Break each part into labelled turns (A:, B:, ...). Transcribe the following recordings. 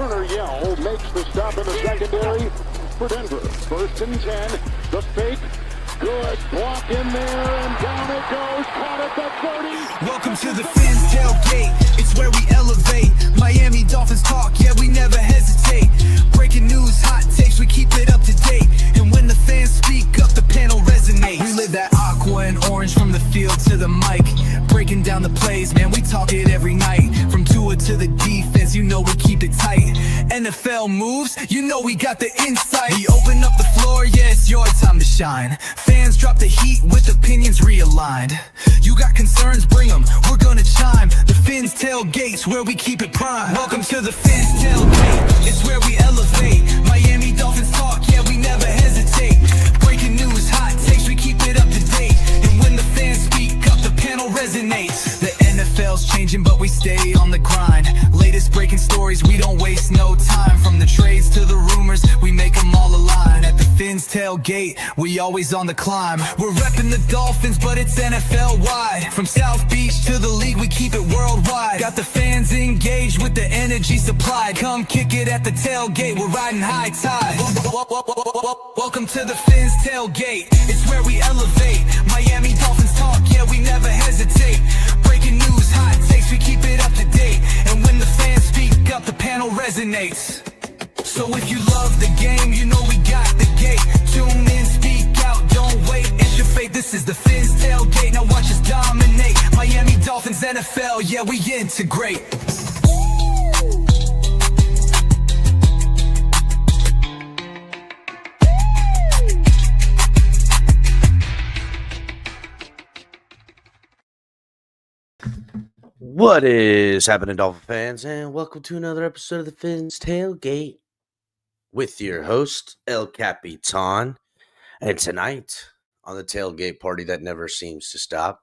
A: Turner Yell makes the stop in the secondary for Denver. 1st and 10. The fake. Good block in there, and down it goes. Caught at the 30.
B: Welcome to the Fins tailgate. It's where we elevate. Miami Dolphins talk, yeah, we never hesitate. Breaking news, hot takes, we keep it up to date. And when the fans speak up, the panel resonates. We live that aqua and orange from the field to the mic. Breaking down the plays, man, we talk it every night. From Tua to the defense, you know we keep it tight. NFL moves, you know we got the insight. We open up the floor, yeah, it's your time to shine. Fans drop the heat with opinions realigned. You got concerns, bring them, we're gonna chime. The Fins tailgates, where we keep it prime. Welcome to the Fins tailgate, it's where we elevate. Miami Dolphins talk, yeah, we never hesitate. Breaking news, hot takes, we keep it up to date. And when the fans speak up, the panel resonates. The NFL's changing, but we stay on the grind. Latest breaking stories, we don't waste no time. From the trades to the rumors, we make them all align. At the Fins tailgate, we always on the climb. We're repping the Dolphins, but it's NFL-wide. From South Beach to the league, we keep it worldwide. Got the fans engaged with the energy supplied. Come kick it at the tailgate, we're riding high tide. Welcome to the Fins tailgate, it's where we elevate. Miami Dolphins talk, yeah, we never hesitate. Breaking news, hot takes, we keep it up to date. And when the fans speak up, the panel resonates. So if you love the game, you know we got the gate. Tune in, speak out, don't wait, it's your fate. This is the Fins tailgate, now watch us dominate. Miami Dolphins, NFL, yeah, we integrate.
C: What is happening, Dolphin fans, and welcome to another episode of the Fins Tailgate with your host, El Capitan. And tonight, on the tailgate party that never seems to stop,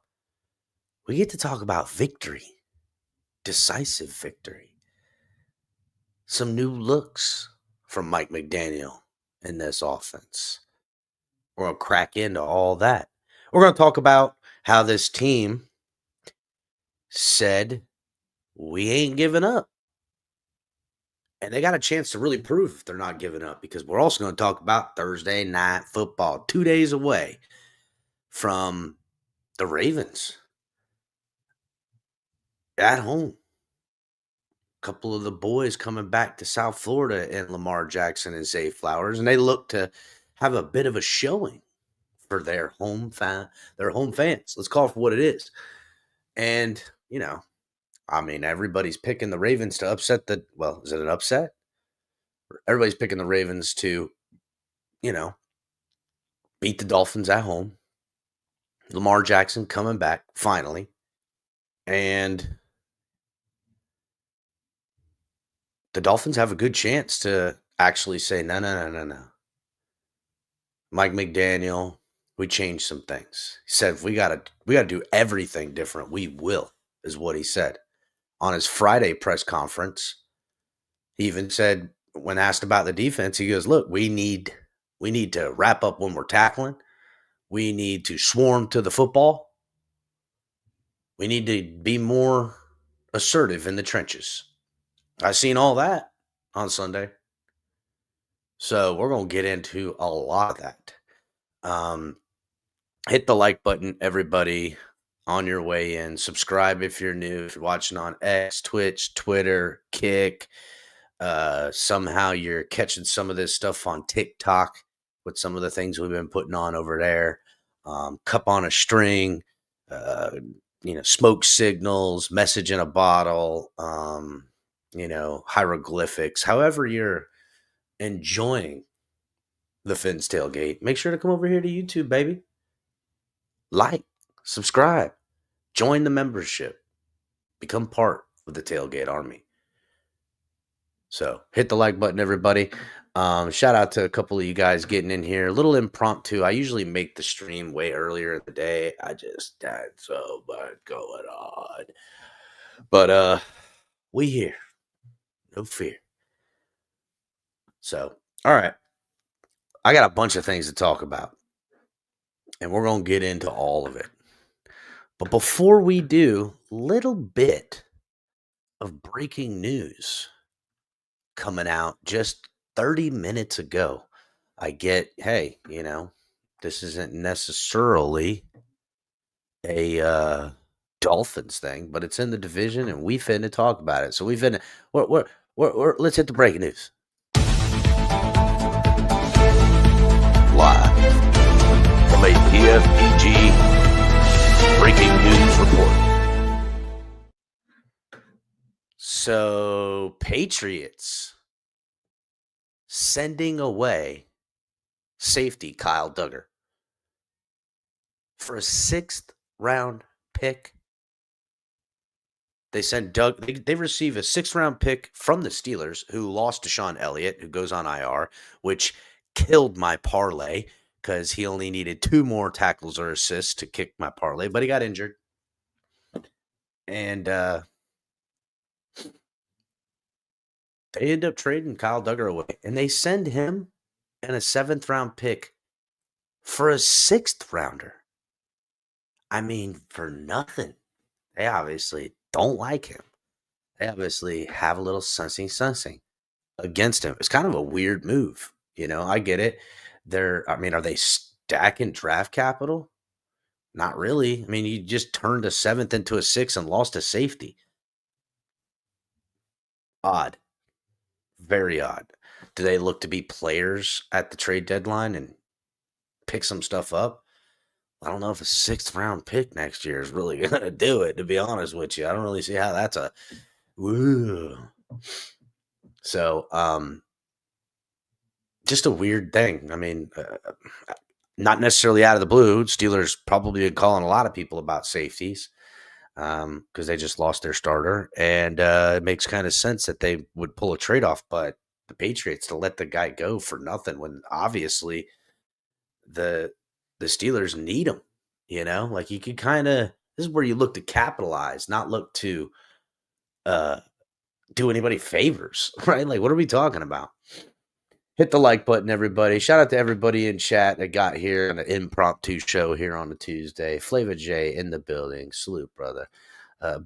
C: we get to talk about victory, decisive victory, some new looks from Mike McDaniel in this offense. We're going to crack into all that. We're going to talk about how this team said, we ain't giving up. And they got a chance to really prove if they're not giving up, because we're also going to talk about Thursday night football, 2 days away from the Ravens at home. A couple of the boys coming back to South Florida and Lamar Jackson and Zay Flowers, and they look to have a bit of a showing for their home fans. Let's call it for what it is. And, you know, I mean, everybody's picking the Ravens to upset the, well, is it an upset? Everybody's picking the Ravens to, you know, beat the Dolphins at home. Lamar Jackson coming back, finally. And the Dolphins have a good chance to actually say, no. Mike McDaniel, we changed some things. He said, if we gotta do everything different, we will, is what he said. On his Friday press conference, he even said, when asked about the defense, he goes, look, we need to wrap up when we're tackling. We need to swarm to the football. We need to be more assertive in the trenches. I seen all that on Sunday. So we're going to get into a lot of that. Hit the like button, everybody, on your way in. Subscribe if you're new. If you're watching on X, Twitch, Twitter, Kick. Somehow you're catching some of this stuff on TikTok with some of the things we've been putting on over there. Cup on a string, smoke signals, message in a bottle, hieroglyphics. However you're enjoying the Fins Tailgate, make sure to come over here to YouTube, baby. Like, subscribe, join the membership, become part of the Tailgate Army. So hit the like button, everybody. Shout out to a couple of you guys getting in here. A little impromptu. I usually make the stream way earlier in the day. I just had so much going on. But we here. No fear. So, all right. I got a bunch of things to talk about. And we're going to get into all of it. But before we do, little bit of breaking news coming out just 30 minutes ago. I get, hey, this isn't necessarily a Dolphins thing, but it's in the division, and we finna talk about it. So we finna, let's hit the breaking news. Live from a TFTG breaking news report. So, Patriots sending away safety Kyle Duggar for a 6th round pick. They send they receive a 6th round pick from the Steelers, who lost Deshaun Elliott, who goes on IR, which killed my parlay because he only needed 2 more tackles or assists to kick my parlay, but he got injured. And they end up trading Kyle Duggar away, and they send him and a 7th round pick for a 6th rounder. I mean, for nothing. They obviously don't like him. They obviously have a little something against him. It's kind of a weird move. I get it. Are they stacking draft capital? Not really. I mean, you just turned a 7th into a 6th and lost a safety. Odd. Very odd. Do they look to be players at the trade deadline and pick some stuff up? I don't know if a 6th round pick next year is really going to do it, to be honest with you. I don't really see how that's a woo. So, just a weird thing. I mean, not necessarily out of the blue. Steelers probably been calling a lot of people about safeties because they just lost their starter. And it makes kind of sense that they would pull a trade-off, but the Patriots to let the guy go for nothing when obviously the Steelers need him, like you could kind of, this is where you look to capitalize, not look to do anybody favors, right? Like, what are we talking about? Hit the like button, everybody. Shout out to everybody in chat that got here on an impromptu show here on a Tuesday. Flavor J in the building. Salute, brother.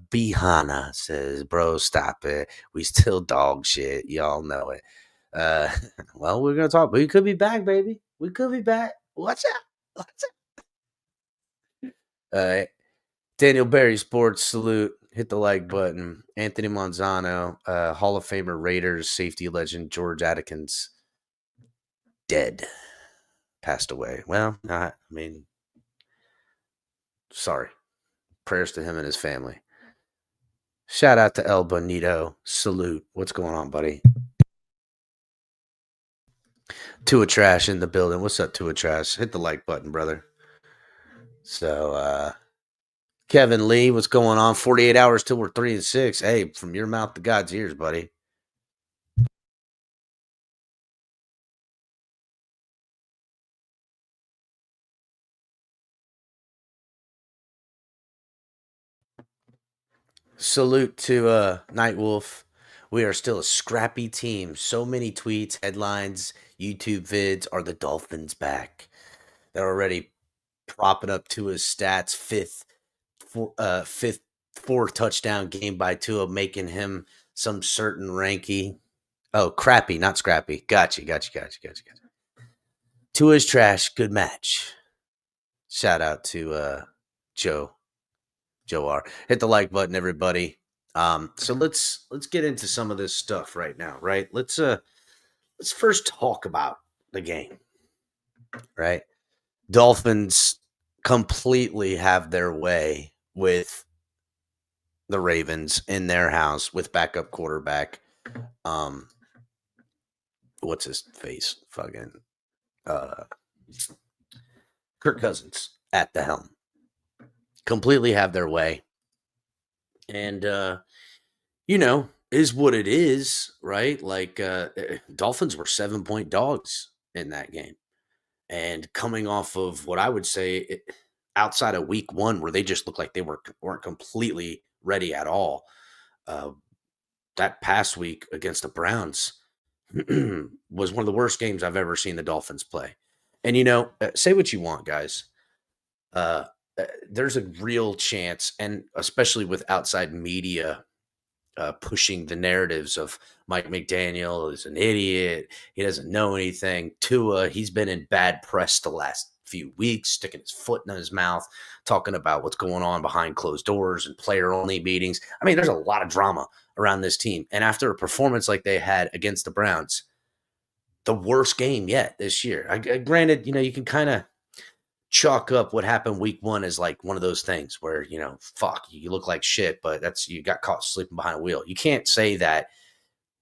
C: Bihana says, bro, stop it. We still dog shit. Y'all know it. Well, we're going to talk. We could be back, baby. We could be back. Watch out. Daniel Berry Sports, salute. Hit the like button. Anthony Manzano, Hall of Famer Raiders safety legend George Adkins, dead. Passed away. Well, sorry. Prayers to him and his family. Shout out to El Bonito. Salute. What's going on, buddy? Tua Trash in the building. What's up, Tua Trash? Hit the like button, brother. So, Kevin Lee, what's going on? 48 hours till we're 3-6. Hey, from your mouth to God's ears, buddy. Salute to Nightwolf. We are still a scrappy team. So many tweets, headlines, YouTube vids. Are the Dolphins back? They're already propping up Tua's stats. Fifth 4-touchdown game by Tua, making him some certain ranky. Oh, crappy, not scrappy. Gotcha. Tua's trash. Good match. Shout out to Joe R. Hit the like button, everybody. So let's get into some of this stuff right now, right? Let's first talk about the game, right? Dolphins completely have their way with the Ravens in their house with backup quarterback. What's his face? Fucking Kirk Cousins at the helm. Completely have their way. And, is what it is, right? Like, Dolphins were 7-point dogs in that game. And coming off of what I would say outside of week 1, where they just looked like they weren't completely ready at all. That past week against the Browns was one of the worst games I've ever seen the Dolphins play. And, say what you want, guys. There's a real chance, and especially with outside media pushing the narratives of Mike McDaniel is an idiot. He doesn't know anything. Tua, he's been in bad press the last few weeks, sticking his foot in his mouth, talking about what's going on behind closed doors and player-only meetings. I mean, there's a lot of drama around this team. And after a performance like they had against the Browns, the worst game yet this year. Granted, you can kind of chalk up what happened week 1 as like one of those things where, fuck, you look like shit, but you got caught sleeping behind a wheel. You can't say that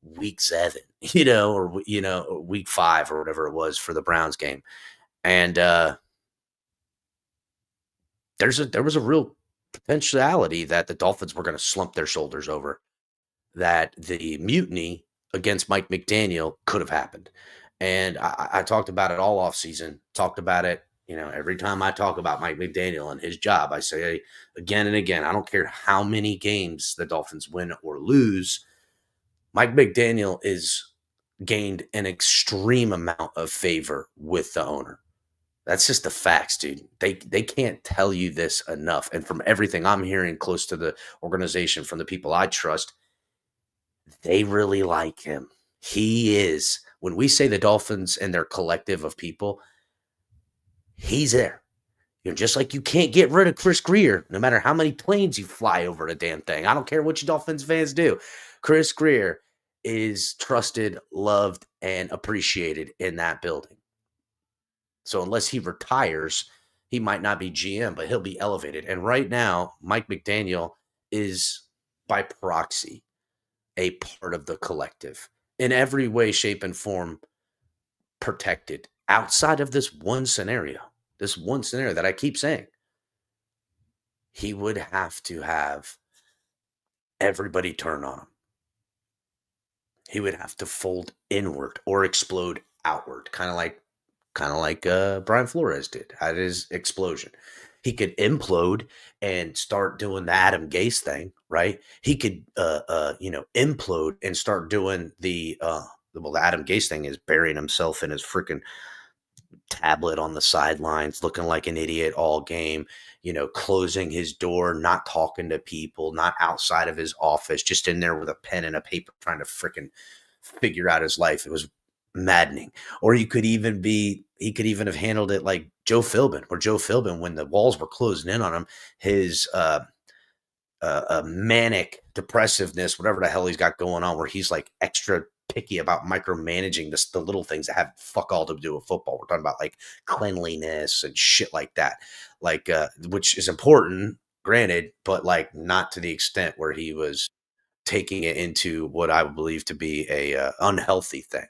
C: week 7, or week 5 or whatever it was for the Browns game. And there was a real potentiality that the Dolphins were going to slump their shoulders over, that the mutiny against Mike McDaniel could have happened. And I talked about it all off season, talked about it. Every time I talk about Mike McDaniel and his job, I say again and again, I don't care how many games the Dolphins win or lose, Mike McDaniel is gained an extreme amount of favor with the owner. That's just the facts, dude. They can't tell you this enough. And from everything I'm hearing close to the organization, from the people I trust, they really like him. He is. When we say the Dolphins and their collective of people, he's there. Just like you can't get rid of Chris Greer, no matter how many planes you fly over the damn thing. I don't care what you Dolphins fans do. Chris Greer is trusted, loved, and appreciated in that building. So unless he retires, he might not be GM, but he'll be elevated. And right now, Mike McDaniel is, by proxy, a part of the collective in every way, shape, and form, protected outside of this one scenario that I keep saying. He would have to have everybody turn on him. He would have to fold inward or explode outward, kind of like Brian Flores did, had his explosion. He could implode and start doing the Adam Gase thing, right? He could, implode and start doing the Adam Gase thing is burying himself in his freaking tablet on the sidelines, looking like an idiot all game, closing his door, not talking to people, not outside of his office, just in there with a pen and a paper trying to freaking figure out his life. It was maddening. Or he could even have handled it like Joe Philbin, when the walls were closing in on him, his manic depressiveness, whatever the hell he's got going on, where he's like extra picky about micromanaging the little things that have fuck all to do with football. We're talking about like cleanliness and shit like that, like which is important, granted, but like not to the extent where he was taking it into what I believe to be a unhealthy thing.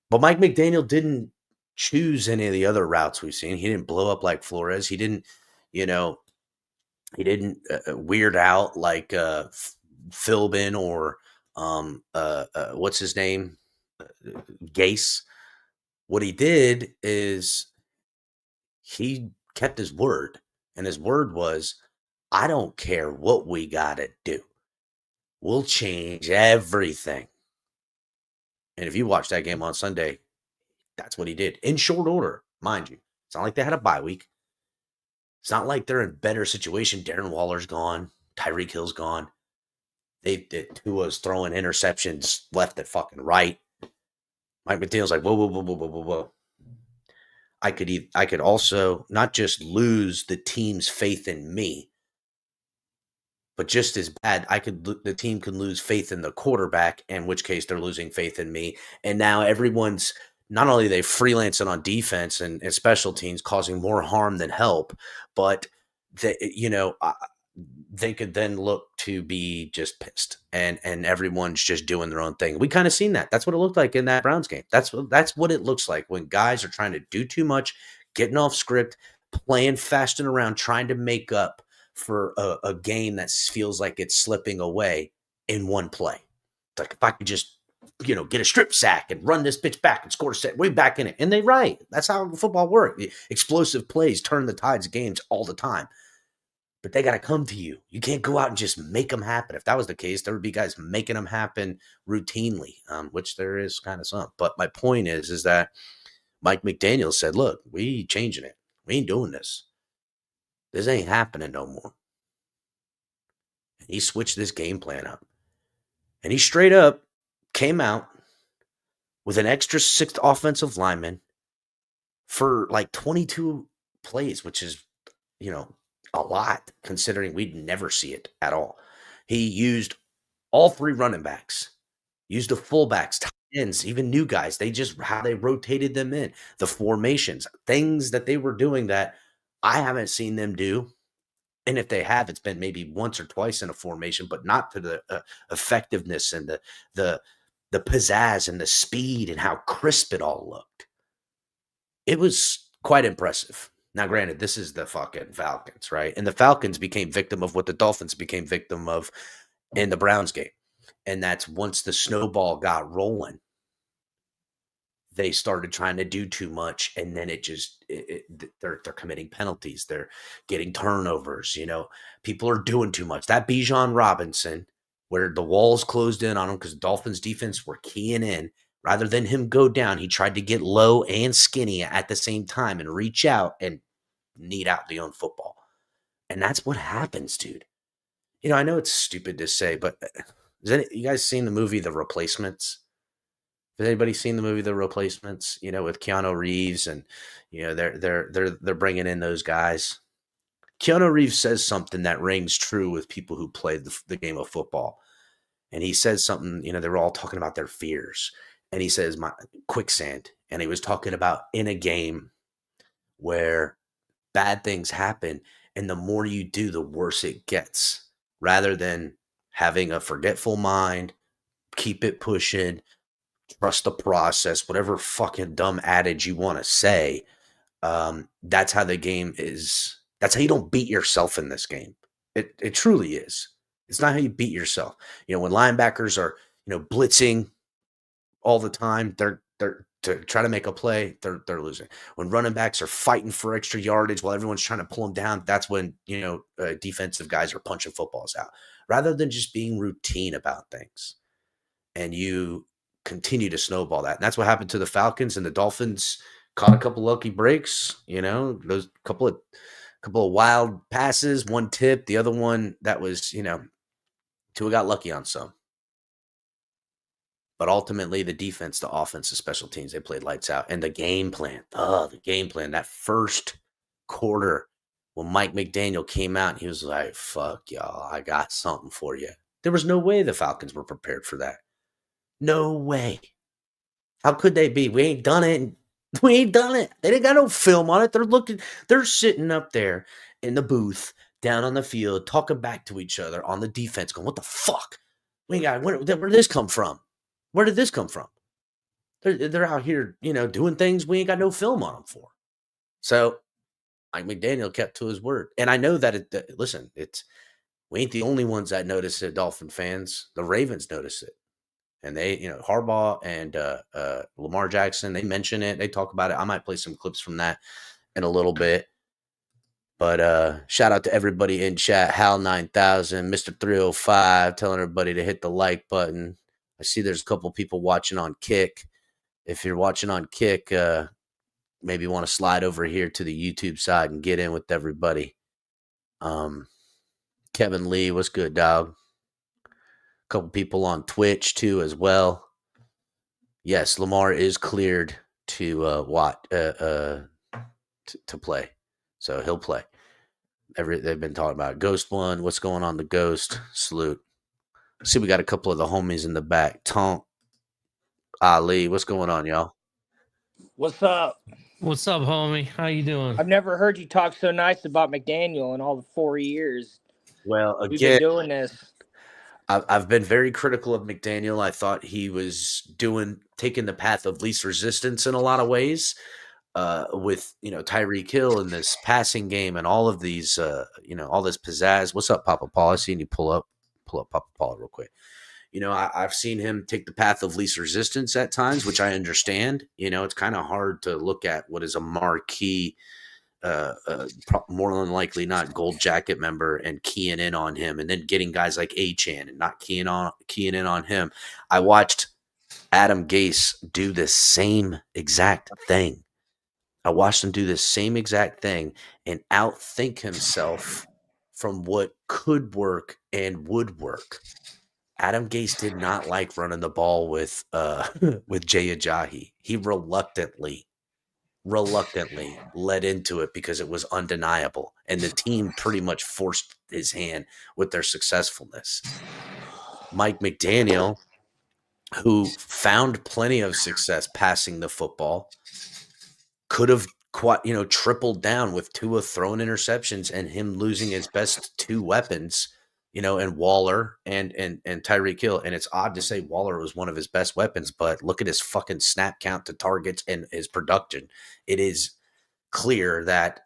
C: But Mike McDaniel didn't choose any of the other routes we've seen. He didn't blow up like Flores. He didn't, weird out like Philbin or what's his name? Gase. What he did is he kept his word. And his word was, I don't care what we got to do. We'll change everything. And if you watch that game on Sunday, that's what he did in short order, mind you. It's not like they had a bye week. It's not like they're in better situation. Darren Waller's gone. Tyreek Hill's gone. Tua's throwing interceptions left and fucking right. Mike McDaniel's like, whoa. I could also not just lose the team's faith in me, but just as bad, the team can lose faith in the quarterback, in which case they're losing faith in me. And now everyone's, not only are they freelancing on defense and special teams, causing more harm than help, but they could then look to be just pissed, and everyone's just doing their own thing. We kind of seen that. That's what it looked like in that Browns game. That's what it looks like when guys are trying to do too much, getting off script, playing fast and around, trying to make up for a game that feels like it's slipping away in one play. It's like, if I could just, get a strip sack and run this bitch back and score a set way back in it. And they right. That's how football works. Explosive plays turn the tides of games all the time. But they got to come to you. You can't go out and just make them happen. If that was the case, there would be guys making them happen routinely, which there is kind of some. But my point is that Mike McDaniel said, look, we changing it. We ain't doing this. This ain't happening no more. And he switched this game plan up. And he straight up came out with an extra 6th offensive lineman for like 22 plays, which is, a lot considering we'd never see it at all. He used all 3 running backs, used the fullbacks, tight ends, even new guys. How they rotated them in, the formations, things that they were doing that I haven't seen them do. And if they have, it's been maybe once or twice in a formation, but not to the effectiveness and the pizzazz and the speed and how crisp it all looked. It was quite impressive. Now, granted, this is the fucking Falcons, right? And the Falcons became victim of what the Dolphins became victim of in the Browns game. And that's once the snowball got rolling, they started trying to do too much, and then they're committing penalties. They're getting turnovers. People are doing too much. That Bijan Robinson, where the walls closed in on him because Dolphins defense were keying in, rather than him go down, he tried to get low and skinny at the same time and reach out and knead out the own football. And that's what happens, dude. I know it's stupid to say, but you guys seen the movie The Replacements? Has anybody seen the movie The Replacements? With Keanu Reeves, and they're bringing in those guys. Keanu Reeves says something that rings true with people who play the game of football, and he says something. They were all talking about their fears, and he says quicksand, and he was talking about in a game where bad things happen, and the more you do, the worse it gets. Rather than having a forgetful mind, keep it pushing, trust the process, whatever fucking dumb adage you want to say. That's how the game is. That's how you don't beat yourself in this game. It truly is. It's not how you beat yourself. When linebackers are, blitzing all the time, they're to try to make a play, they're losing. When running backs are fighting for extra yardage while everyone's trying to pull them down, that's when, defensive guys are punching footballs out rather than just being routine about things. And you continue to snowball that. And that's what happened to the Falcons, and the Dolphins caught a couple lucky breaks, those couple of wild passes, one tip, the other one that was, Tua got lucky on some. But ultimately the defense, the offense, the special teams, they played lights out. And the game plan, that first quarter when Mike McDaniel came out, he was like, fuck y'all, I got something for you. There was no way the Falcons were prepared for that. No way. How could they be? We ain't done it. We ain't done it. They didn't got no film on it. They're sitting up there in the booth down on the field talking back to each other on the defense going, what the fuck? Where did this come from? Where did this come from? They're out here, doing things we ain't got no film on them for. So Mike McDaniel kept to his word. And I know that we ain't the only ones that notice it, Dolphin fans. The Ravens notice it. And they, Harbaugh and Lamar Jackson, they mention it. They talk about it. I might play some clips from that in a little bit. But shout out to everybody in chat. Hal 9000, Mr. 305, telling everybody to hit the like button. I see there's a couple people watching on Kick. If you're watching on Kick, maybe you want to slide over here to the YouTube side and get in with everybody. Kevin Lee, what's good, dog? Couple people on Twitch too as well. Yes, Lamar is cleared to to play, so he'll play. They've been talking about Ghost One. What's going on, the Ghost? Salute. See, we got a couple of the homies in the back. Tonk, Ali, what's going on, y'all?
D: What's up?
E: What's up, homie? How you doing?
D: I've never heard you talk so nice about McDaniel in all the 4 years.
C: Well,
D: we've been doing this.
C: I've been very critical of McDaniel. I thought he was taking the path of least resistance in a lot of ways, with Tyreek Hill in this passing game and all of these all this pizzazz. What's up, Papa Paul? I seen you pull up Papa Paul real quick. I've seen him take the path of least resistance at times, which I understand. It's kind of hard to look at what is a marquee, more than likely not gold jacket member and keying in on him, and then getting guys like Achane and not keying in on him. I watched Adam Gase do the same exact thing. I watched him do the same exact thing and outthink himself from what could work and would work. Adam Gase did not like running the ball with with Jay Ajayi. He reluctantly led into it because it was undeniable, and the team pretty much forced his hand with their successfulness. Mike McDaniel, who found plenty of success passing the football, could have tripled down with Tua throwing interceptions and him losing his best two weapons, and Waller and Tyreek Hill. And it's odd to say Waller was one of his best weapons, but look at his fucking snap count to targets and his production. It is clear that,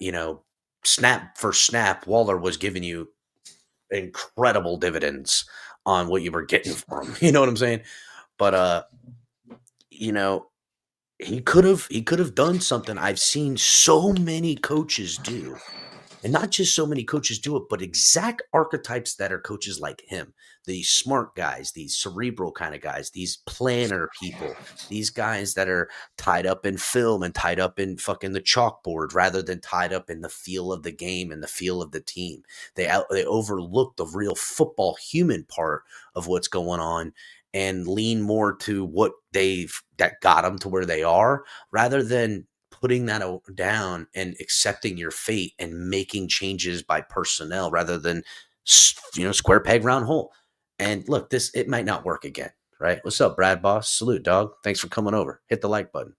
C: snap for snap, Waller was giving you incredible dividends on what you were getting from him. You know what I'm saying? But he could have done something I've seen so many coaches do. And not just so many coaches do it, but exact archetypes that are coaches like him. These smart guys, these cerebral kind of guys, these planner people, these guys that are tied up in film and tied up in fucking the chalkboard rather than tied up in the feel of the game and the feel of the team. They overlook the real football human part of what's going on and lean more to what that got them to where they are rather than putting that down and accepting your fate and making changes by personnel rather than, square peg round hole. And look, it might not work again, right? What's up, Brad Boss? Salute, dog. Thanks for coming over. Hit the like button.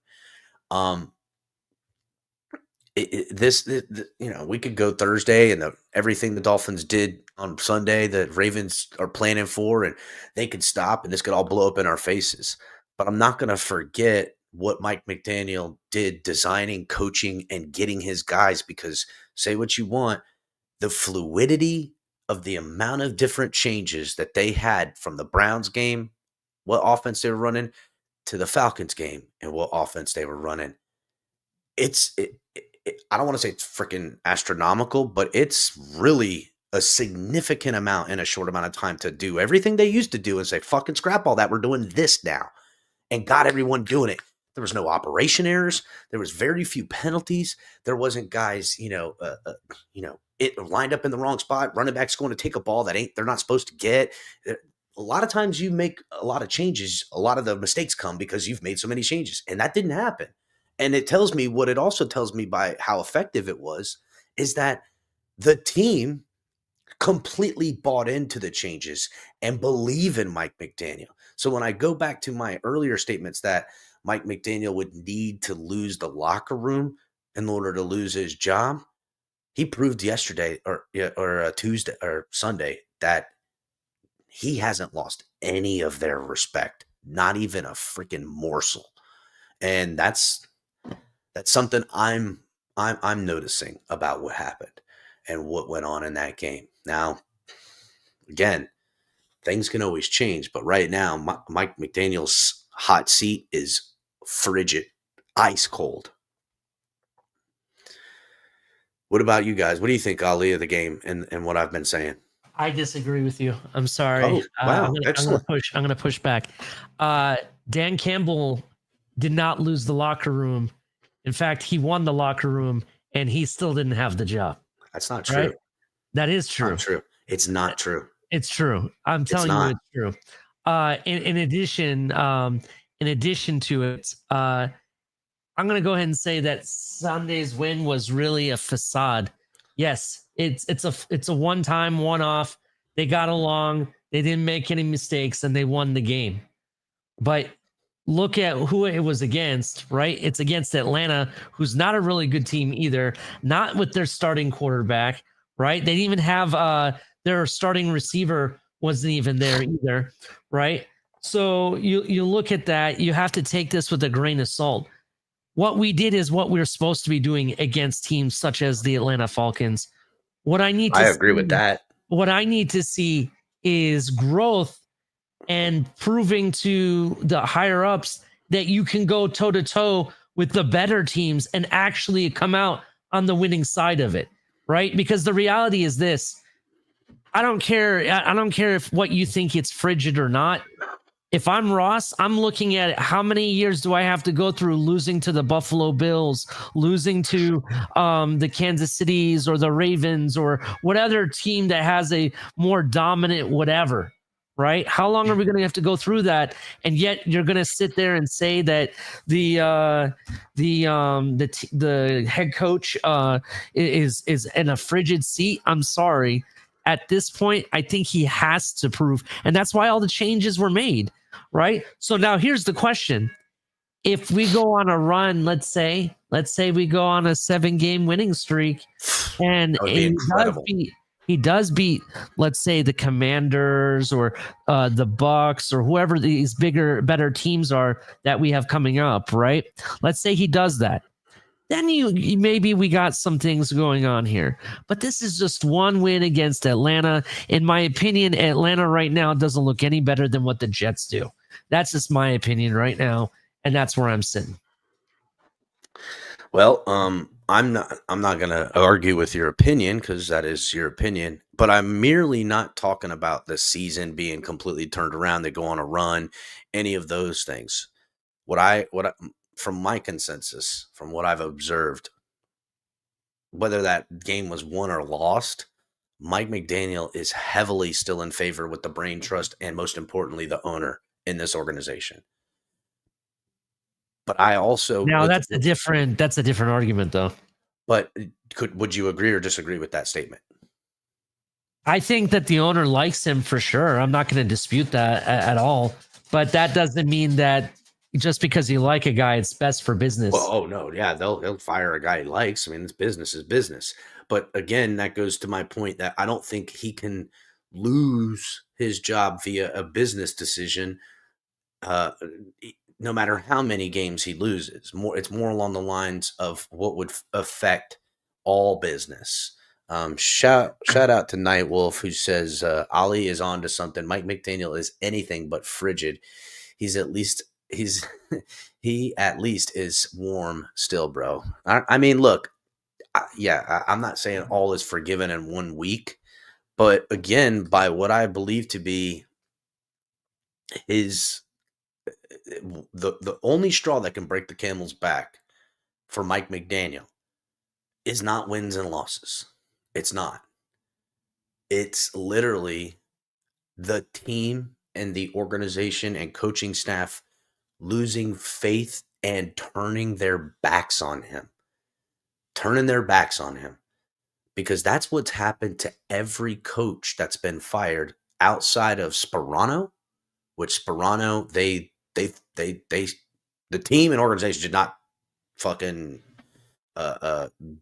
C: We could go Thursday and everything the Dolphins did on Sunday, the Ravens are planning for, and they could stop and this could all blow up in our faces. But I'm not going to forget what Mike McDaniel did designing, coaching, and getting his guys, because say what you want, the fluidity of the amount of different changes that they had from the Browns game, what offense they were running, to the Falcons game and what offense they were running. I don't want to say it's freaking astronomical, but it's really a significant amount in a short amount of time to do everything they used to do and say, fucking scrap all that. We're doing this now, and got everyone doing it. There was no operation errors. There was very few penalties. There wasn't guys, it lined up in the wrong spot. Running back's going to take a ball that they're not supposed to get. A lot of times you make a lot of changes. A lot of the mistakes come because you've made so many changes, and that didn't happen. And it tells me what it also tells me by how effective it was is that the team completely bought into the changes and believe in Mike McDaniel. So when I go back to my earlier statements that Mike McDaniel would need to lose the locker room in order to lose his job, he proved yesterday or Tuesday or Sunday that he hasn't lost any of their respect, not even a freaking morsel. And that's something I'm noticing about what happened and what went on in that game. Now, again, things can always change, but right now, Mike McDaniel's hot seat is frigid, ice cold. What about you guys? What do you think, Ali, of the game and what I've been saying?
E: I disagree with you. I'm sorry.
C: Oh, wow.
E: I'm gonna push back. Dan Campbell did not lose the locker room. In fact, he won the locker room, and he still didn't have the job.
C: That's not true.
E: Right? That is true.
C: Not true. It's not true.
E: It's true. I'm telling you, it's true. In addition to it, I'm going to go ahead and say that Sunday's win was really a facade. Yes, it's a one-time, one-off. They got along. They didn't make any mistakes, and they won the game. But look at who it was against, right? It's against Atlanta, who's not a really good team either, not with their starting quarterback, right? They didn't even have their starting receiver wasn't even there either, right? So you look at that, you have to take this with a grain of salt. What we did is what we're supposed to be doing against teams such as the Atlanta Falcons. I agree with that. What I need to see is growth and proving to the higher ups that you can go toe to toe with the better teams and actually come out on the winning side of it, right? Because the reality is this: I don't care if what you think it's frigid or not. If I'm Ross, I'm looking at how many years do I have to go through losing to the Buffalo Bills, losing to the Kansas Cities or the Ravens or what other team that has a more dominant whatever. right? How long are we going to have to go through that? And yet you're going to sit there and say that the head coach is in a frigid seat. I'm sorry. At this point, I think he has to prove, and that's why all the changes were made, right? So now here's the question. If we go on a run, let's say we go on a 7-game winning streak, and he does beat, let's say, the Commanders or the Bucks or whoever these better teams are that we have coming up, right? Let's say he does that. Then you maybe we got some things going on here. But this is just one win against Atlanta. In my opinion, Atlanta right now doesn't look any better than what the Jets do. That's just my opinion right now, and that's where I'm sitting.
C: Well, I'm not going to argue with your opinion because that is your opinion, but I'm merely not talking about the season being completely turned around. They go on a run, any of those things. From my consensus, from what I've observed, whether that game was won or lost, Mike McDaniel is heavily still in favor with the brain trust and, most importantly, the owner in this organization. But I also
E: that's a different argument, though.
C: But would you agree or disagree with that statement?
E: I think that the owner likes him for sure. I'm not going to dispute that at all. But that doesn't mean that just because you like a guy, it's best for business.
C: Well, oh no, yeah, they'll fire a guy he likes. I mean, it's business is business. But again, that goes to my point that I don't think he can lose his job via a business decision. No matter how many games he loses, it's more along the lines of what would affect all business. Shout out to Nightwolf, who says Ali is on to something. Mike McDaniel is anything but frigid. He at least is warm still, bro. I mean, look, I'm not saying all is forgiven in 1 week, but again, by what I believe to be the only straw that can break the camel's back for Mike McDaniel is not wins and losses. It's not. It's literally the team and the organization and coaching staff losing faith and turning their backs on him. Because that's what's happened to every coach that's been fired outside of Sperano, which Sperano, the team and organization did not fucking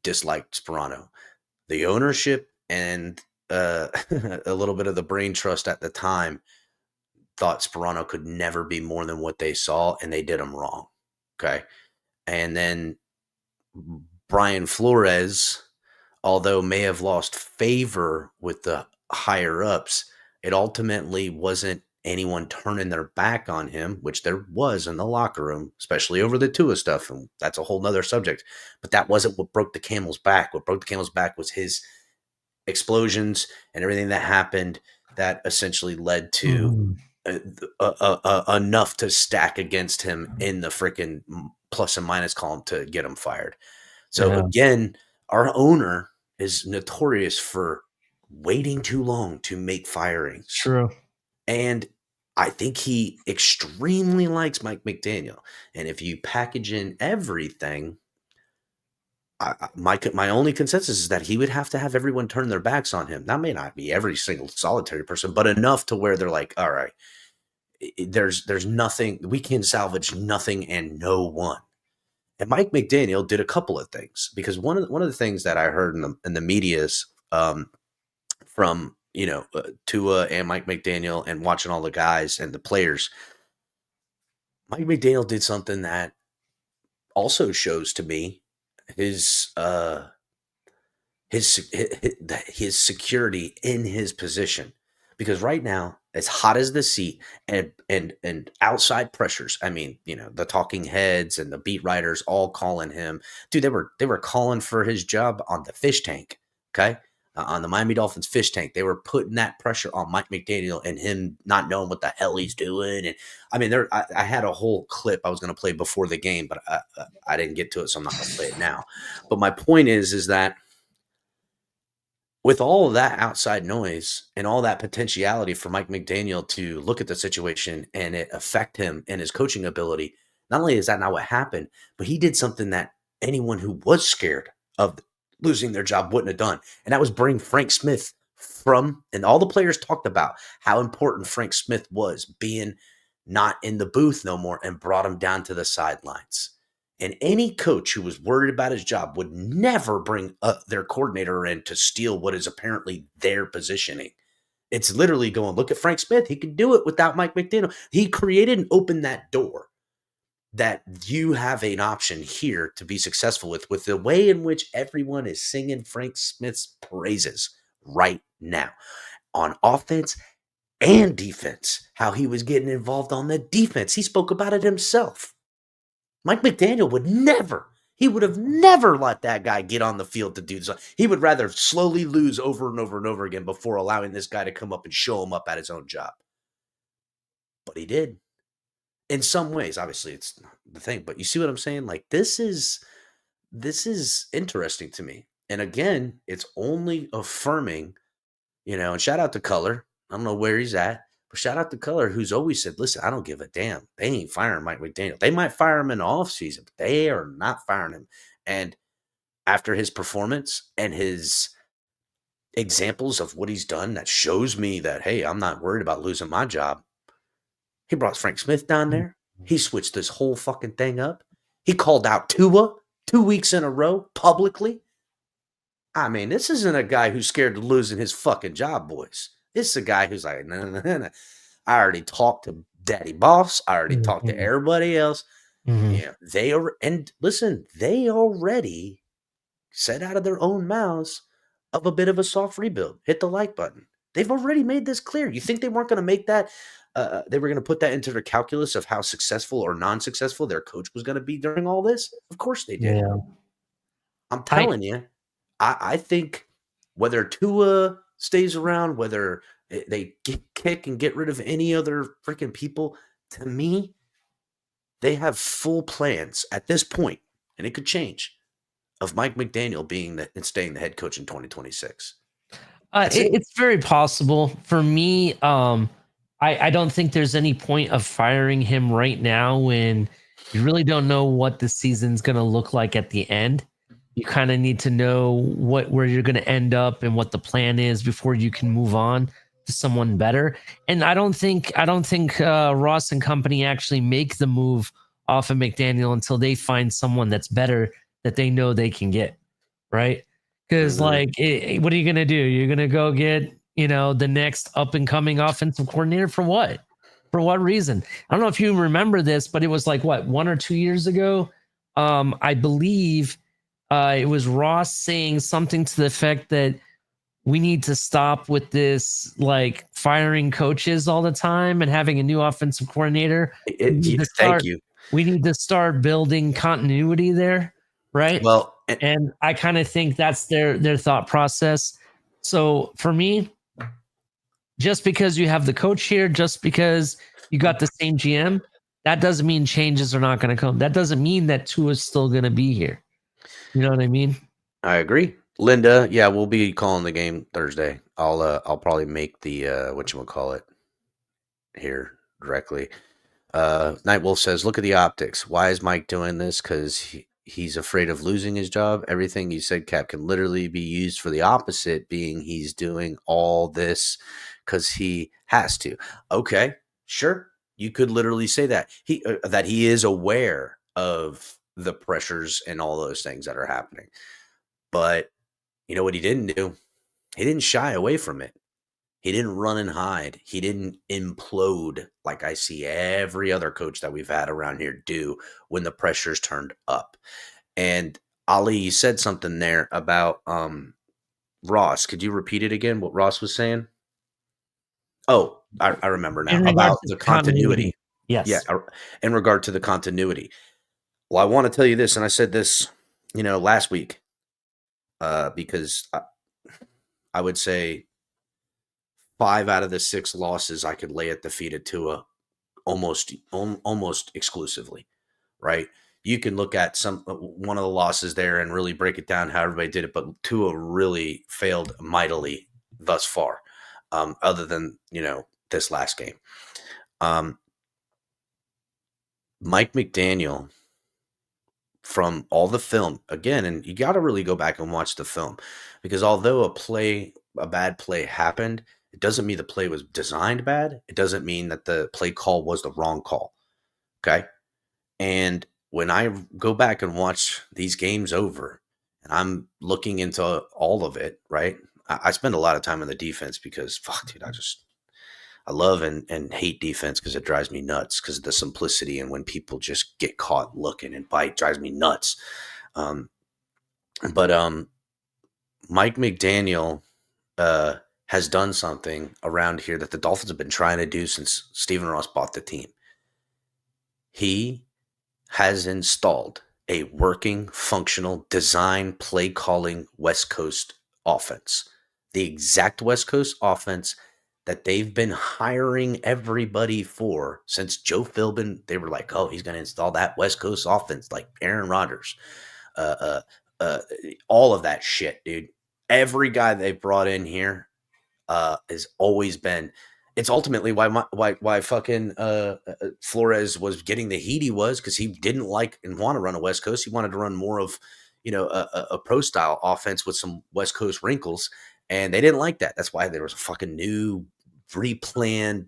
C: dislike Sperano. The ownership and a little bit of the brain trust at the time thought Sperano could never be more than what they saw, and they did him wrong. Okay. And then Brian Flores, although may have lost favor with the higher ups, it ultimately wasn't anyone turning their back on him, which there was in the locker room, especially over the Tua stuff. And that's a whole nother subject. But that wasn't what broke the camel's back. What broke the camel's back was his explosions and everything that happened that essentially led to enough to stack against him in the freaking plus and minus column to get him fired. So again, our owner is notorious for waiting too long to make firings.
E: True.
C: And I think he extremely likes Mike McDaniel. And if you package in everything, my only consensus is that he would have to have everyone turn their backs on him. That may not be every single solitary person, but enough to where they're like, all right, there's nothing, we can salvage nothing and no one. And Mike McDaniel did a couple of things, because one of the things that I heard in the media's from Tua and Mike McDaniel and watching all the guys and the players, Mike McDaniel did something that also shows to me his security in his position. Because right now, as hot as the seat and outside pressures, I mean, the talking heads and the beat writers all calling him, dude, they were calling for his job on the fish tank, okay? On the Miami Dolphins fish tank. They were putting that pressure on Mike McDaniel and him not knowing what the hell he's doing. And I mean, I had a whole clip I was going to play before the game, but I didn't get to it, so I'm not going to play it now. But my point is that with all of that outside noise and all that potentiality for Mike McDaniel to look at the situation and it affect him and his coaching ability, not only is that not what happened, but he did something that anyone who was scared of losing their job wouldn't have done. And that was bring Frank Smith from, and all the players talked about how important Frank Smith was being not in the booth no more and brought him down to the sidelines. And any coach who was worried about his job would never bring their coordinator in to steal what is apparently their positioning. It's literally going, look at Frank Smith. He could do it without Mike McDaniel. He created and opened that door that you have an option here to be successful with the way in which everyone is singing Frank Smith's praises right now on offense and defense, how he was getting involved on the defense. He spoke about it himself. Mike McDaniel would have never let that guy get on the field to do this. He would rather slowly lose over and over and over again before allowing this guy to come up and show him up at his own job. But he did. In some ways, obviously, it's not the thing. But you see what I'm saying? Like, this is interesting to me. And again, it's only affirming, and shout out to Color. I don't know where he's at. But shout out to Color, who's always said, listen, I don't give a damn. They ain't firing Mike McDaniel. They might fire him in the offseason, but they are not firing him. And after his performance and his examples of what he's done, that shows me that, hey, I'm not worried about losing my job. He brought Frank Smith down there. He switched this whole fucking thing up. He called out Tua 2 weeks in a row publicly. I mean, this isn't a guy who's scared of losing his fucking job, boys. This is a guy who's like, no. I already talked to Daddy Boss. I already talked to everybody else. Yeah, they already said out of their own mouths of a bit of a soft rebuild. Hit the like button. They've already made this clear. You think they weren't going to make that? They were going to put that into their calculus of how successful or non-successful their coach was going to be during all this? Of course they did.
E: Yeah.
C: I'm telling you, I think whether Tua stays around, whether they kick and get rid of any other freaking people, to me, they have full plans at this point, and it could change, of Mike McDaniel being and staying the head coach in 2026.
E: It's very possible. For me, I don't think there's any point of firing him right now when you really don't know what the season's going to look like at the end. You kind of need to know where you're going to end up and what the plan is before you can move on to someone better. And I don't think Ross and company actually make the move off of McDaniel until they find someone that's better that they know they can get, right? Because what are you going to do? You're going to go get, the next up and coming offensive coordinator for what? For what reason? I don't know if you remember this, but it was like 1 or 2 years ago. I believe it was Ross saying something to the effect that we need to stop with this, like, firing coaches all the time and having a new offensive coordinator.
C: Thank you.
E: We need to start building continuity there, right?
C: Well,
E: and I kind of think that's their thought process. So for me, just because you have the coach here, just because you got the same GM, that doesn't mean changes are not going to come. That doesn't mean that Tua is still going to be here. You know what I mean? I
C: agree. Linda, yeah, we'll be calling the game Thursday. I'll probably make the whatchamacallit here directly. Nightwolf says, look at the optics. Why is Mike doing this? Because he's afraid of losing his job. Everything you said, Cap, can literally be used for the opposite, being he's doing all this because he has to. Okay, sure. You could literally say that. He is aware of the pressures and all those things that are happening. But you know what he didn't do? He didn't shy away from it. He didn't run and hide. He didn't implode like I see every other coach that we've had around here do when the pressure's turned up. And Ali, you said something there about Ross. Could you repeat it again, what Ross was saying? Oh, I remember now. About the continuity.
E: Yes.
C: Yeah, in regard to the continuity. Well, I want to tell you this, and I said this, last week, because I would say 5 out of the 6 losses I could lay at the feet of Tua almost exclusively, right? you can look at one of the losses there and really break it down how everybody did it, but Tua really failed mightily thus far, other than this last game. Mike McDaniel, from all the film again, and you got to really go back and watch the film, because although a bad play happened, it doesn't mean the play was designed bad. It doesn't mean that the play call was the wrong call. Okay. And when I go back and watch these games over and I'm looking into all of it, right? I spend a lot of time on the defense because fuck, dude, I love and hate defense because it drives me nuts because of the simplicity, and when people just get caught looking and bite, drives me nuts. But Mike McDaniel has done something around here that the Dolphins have been trying to do since Stephen Ross bought the team. He has installed a working, functional, design, play calling West Coast offense. The exact West Coast offense that they've been hiring everybody for since Joe Philbin. They were like, oh, he's going to install that West Coast offense like Aaron Rodgers. All of that shit, dude. Every guy they've brought in here has always been. It's ultimately why fucking Flores was getting the heat he was, because he didn't like and want to run a West Coast. He wanted to run more of a pro style offense with some West Coast wrinkles, and they didn't like that. That's why there was a fucking new replanned,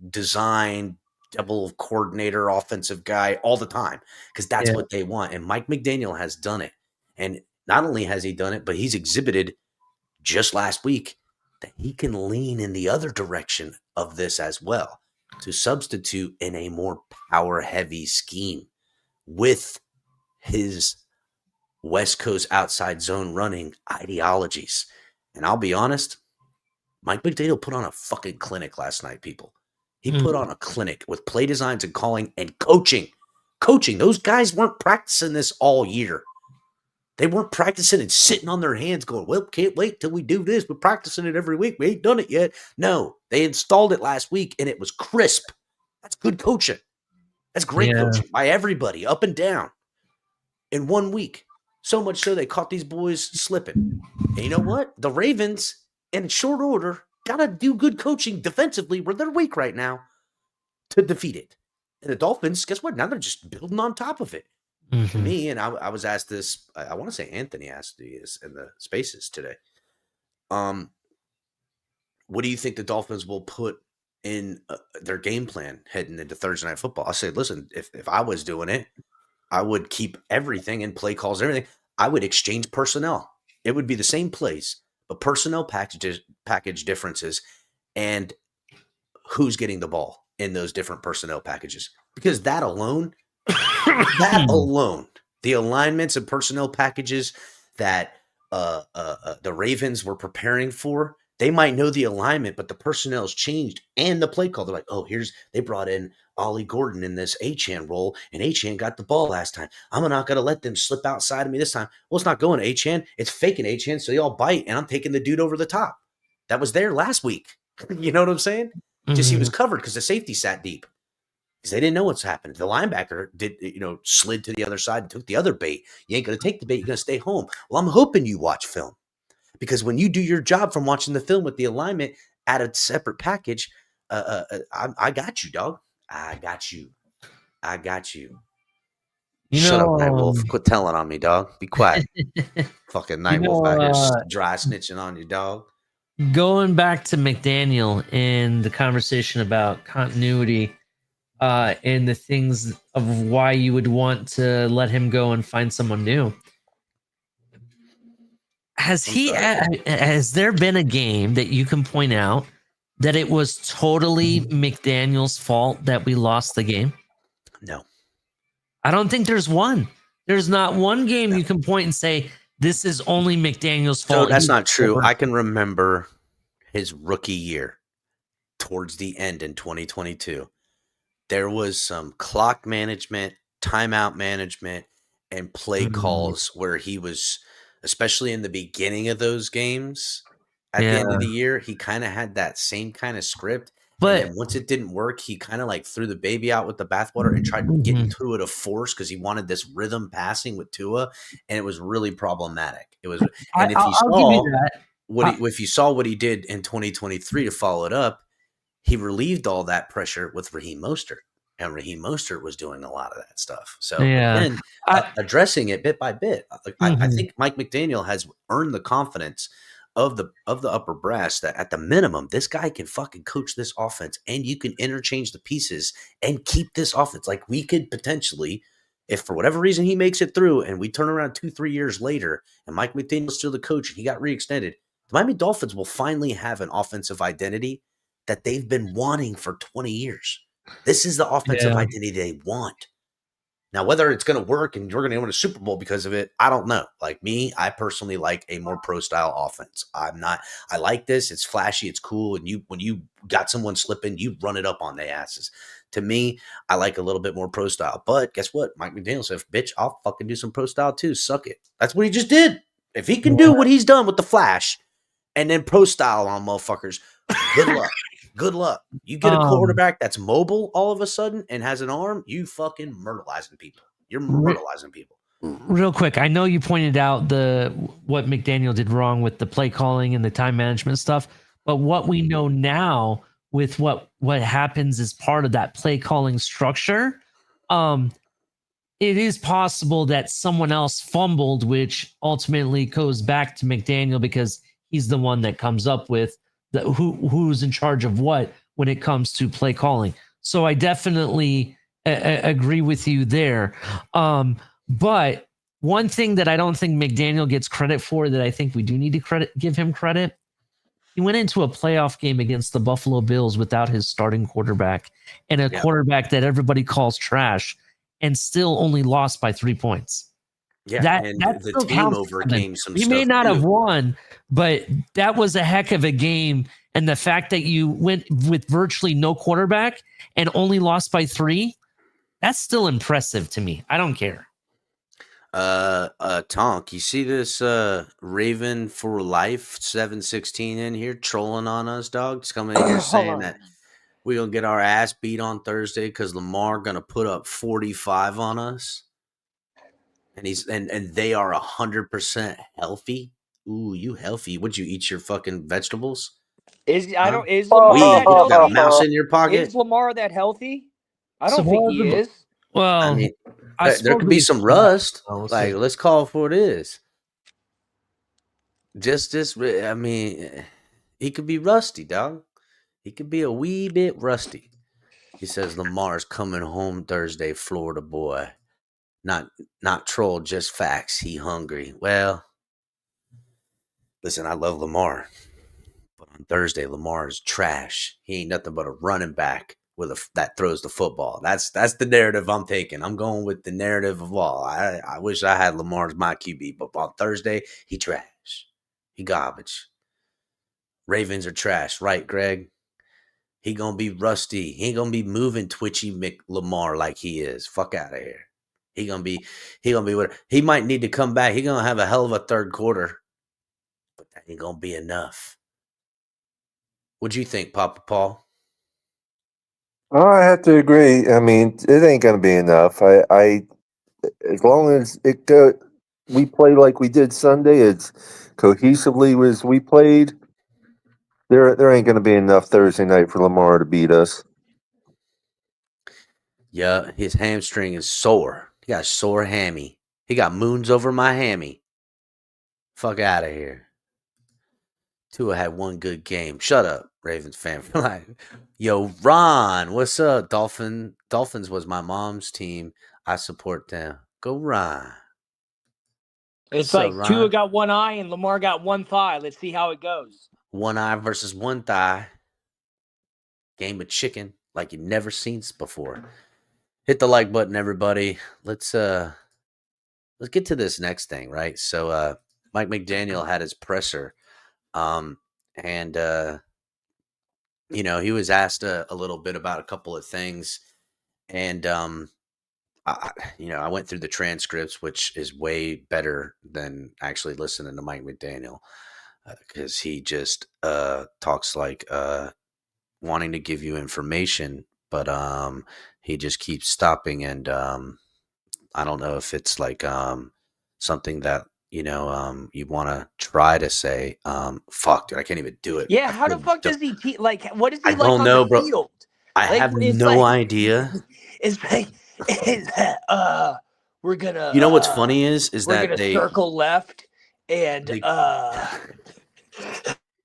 C: designed, double coordinator offensive guy all the time, because that's what they want. And Mike McDaniel has done it. And not only has he done it, but he's exhibited just last week that he can lean in the other direction of this as well, to substitute in a more power-heavy scheme with his West Coast outside zone running ideologies. And I'll be honest, Mike McDaniel put on a fucking clinic last night, people. He put on a clinic with play designs and calling and coaching. Coaching. Those guys weren't practicing this all year. They weren't practicing and sitting on their hands going, well, can't wait till we do this. We're practicing it every week. We ain't done it yet. No, they installed it last week and it was crisp. That's good coaching. That's great coaching by everybody, up and down, in 1 week. So much so they caught these boys slipping. And you know what? The Ravens, in short order, got to do good coaching defensively where they're weak right now to defeat it. And the Dolphins, guess what? Now they're just building on top of it. To me, and I was asked this, I want to say Anthony asked this in the spaces today. What do you think the Dolphins will put in their game plan heading into Thursday Night Football? I said, listen, if I was doing it, I would keep everything in play calls, everything. I would exchange personnel. It would be the same plays, but personnel package differences, and who's getting the ball in those different personnel packages. Because that alone, the alignments and personnel packages that the Ravens were preparing for, they might know the alignment, but the personnel's changed and the play call. They're like, oh, they brought in Ollie Gordon in this Achane role, and Achane got the ball last time. I'm not going to let them slip outside of me this time. Well, it's not going to Achane. It's faking Achane, so they all bite, and I'm taking the dude over the top. That was there last week. You know what I'm saying? Just he was covered because the safety sat deep. Because they didn't know what's happened. The linebacker slid to the other side and took the other bait. You ain't going to take the bait. You're going to stay home. Well, I'm hoping you watch film. Because when you do your job from watching the film with the alignment at a separate package, I got you, dog. I got you. Shut up, Nightwolf. Quit telling on me, dog. Be quiet. Fucking Nightwolf out here dry snitching on you, dog.
E: Going back to McDaniel and the conversation about continuity and the things of why you would want to let him go and find someone new. Has there been a game that you can point out that it was totally McDaniel's fault that we lost the game?
C: No.
E: I don't think there's one. There's not one game you can point and say, this is only McDaniel's fault.
C: No, that's not true. I can remember his rookie year towards the end in 2022. There was some clock management, timeout management, and play calls where he was, especially in the beginning of those games at the end of the year, he kind of had that same kind of script.
E: But
C: then once it didn't work, he kind of like threw the baby out with the bathwater and tried getting Tua to force because he wanted this rhythm passing with Tua, and it was really problematic. It was, and if you
E: I'll give you
C: saw
E: that.
C: if you saw what he did in 2023 to follow it up, he relieved all that pressure with Raheem Mostert, and Raheem Mostert was doing a lot of that stuff. So again, addressing it bit by bit. I think Mike McDaniel has earned the confidence of the upper brass that at the minimum, this guy can fucking coach this offense, and you can interchange the pieces and keep this offense. Like we could potentially, if for whatever reason he makes it through, and we turn around 2-3 years later, and Mike McDaniel's still the coach, and he got re-extended, the Miami Dolphins will finally have an offensive identity that they've been wanting for 20 years. This is the offensive identity they want. Now, whether it's going to work and you're going to win a Super Bowl because of it, I don't know. Like me, I personally like a more pro-style offense. I like this. It's flashy. It's cool. And when you got someone slipping, you run it up on their asses. To me, I like a little bit more pro-style. But guess what? Mike McDaniel said, bitch, I'll fucking do some pro-style too. Suck it. That's what he just did. If he can do what he's done with the flash and then pro-style on motherfuckers, good luck. Good luck. You get a quarterback that's mobile all of a sudden and has an arm, you fucking myrtleizing people. You're myrtleizing people.
E: Real quick, I know you pointed out what McDaniel did wrong with the play calling and the time management stuff, but what we know now with what happens as part of that play calling structure, it is possible that someone else fumbled, which ultimately goes back to McDaniel because he's the one that comes up with who's in charge of what when it comes to play calling. So I definitely agree with you there. But one thing that I don't think McDaniel gets credit for that I think we do need to give him credit, he went into a playoff game against the Buffalo Bills without his starting quarterback and a quarterback that everybody calls trash and still only lost by 3 points.
C: Yeah,
E: that
C: the team overcame some stuff.
E: You may not have won, but that was a heck of a game. And the fact that you went with virtually no quarterback and only lost by 3, that's still impressive to me. I don't care.
C: Tonk, you see this Raven for Life 716 in here trolling on us, dog? It's coming in here saying that we're gonna get our ass beat on Thursday because Lamar gonna put up 45 on us. And they are 100% healthy. Ooh, you healthy? Would you eat your fucking vegetables?
D: Is Lamar that healthy?
C: Got a mouse in your pocket?
D: Is Lamar that healthy? I don't think he is.
E: Well,
C: I mean, there could be some rust. Like, let's call it for what it is. I mean, he could be rusty, dog. He could be a wee bit rusty. He says Lamar's coming home Thursday, Florida boy. Not troll, just facts. He hungry. Well, listen, I love Lamar, but on Thursday, Lamar is trash. He ain't nothing but a running back that throws the football. That's the narrative I'm taking. I'm going with the narrative of all. I wish I had Lamar as my QB, but on Thursday, he trash. He garbage. Ravens are trash, right, Greg? He gonna be rusty. He ain't gonna be moving twitchy Lamar like he is. Fuck out of here. He gonna be what he might need to come back. He gonna have a hell of a third quarter, but that ain't gonna be enough. What'd you think, Papa Paul?
F: Oh, I have to agree. I mean, it ain't gonna be enough. I as long as we play like we did Sunday, as cohesively as we played. There ain't gonna be enough Thursday night for Lamar to beat us.
C: Yeah, his hamstring is sore. He got a sore hammy. He got moons over my hammy. Fuck out of here. Tua had one good game. Shut up, Ravens fan for life. Yo, Ron, what's up? Dolphins was my mom's team. I support them. Go Ron.
D: It's like Tua got one eye and Lamar got one thigh. Let's see how it goes.
C: One eye versus one thigh. Game of chicken like you've never seen before. Hit the like button, everybody. Let's get to this next thing, right? So Mike McDaniel had his presser, and he was asked a little bit about a couple of things, and I went through the transcripts, which is way better than actually listening to Mike McDaniel, because he just talks like wanting to give you information, but he just keeps stopping, and I don't know if it's like something that you want to try to say. Fuck, dude, I can't even do it.
D: Yeah, how the fuck does he like? What is
C: I
D: he like
C: don't
D: on the
C: know, bro.
D: field?
C: I
D: Like
C: have
D: it's
C: no
D: like
C: idea.
D: it's like we're gonna
C: You know what's funny is
D: we're
C: that
D: gonna circle left and
C: they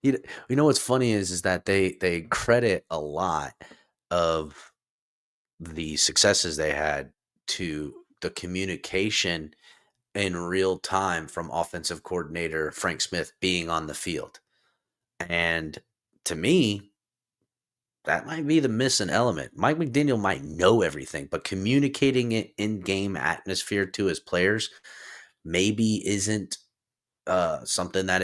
C: you know what's funny is that they credit a lot of the successes they had to the communication in real time from offensive coordinator Frank Smith being on the field. And to me, that might be the missing element. Mike McDaniel might know everything, but communicating it in game atmosphere to his players maybe isn't something that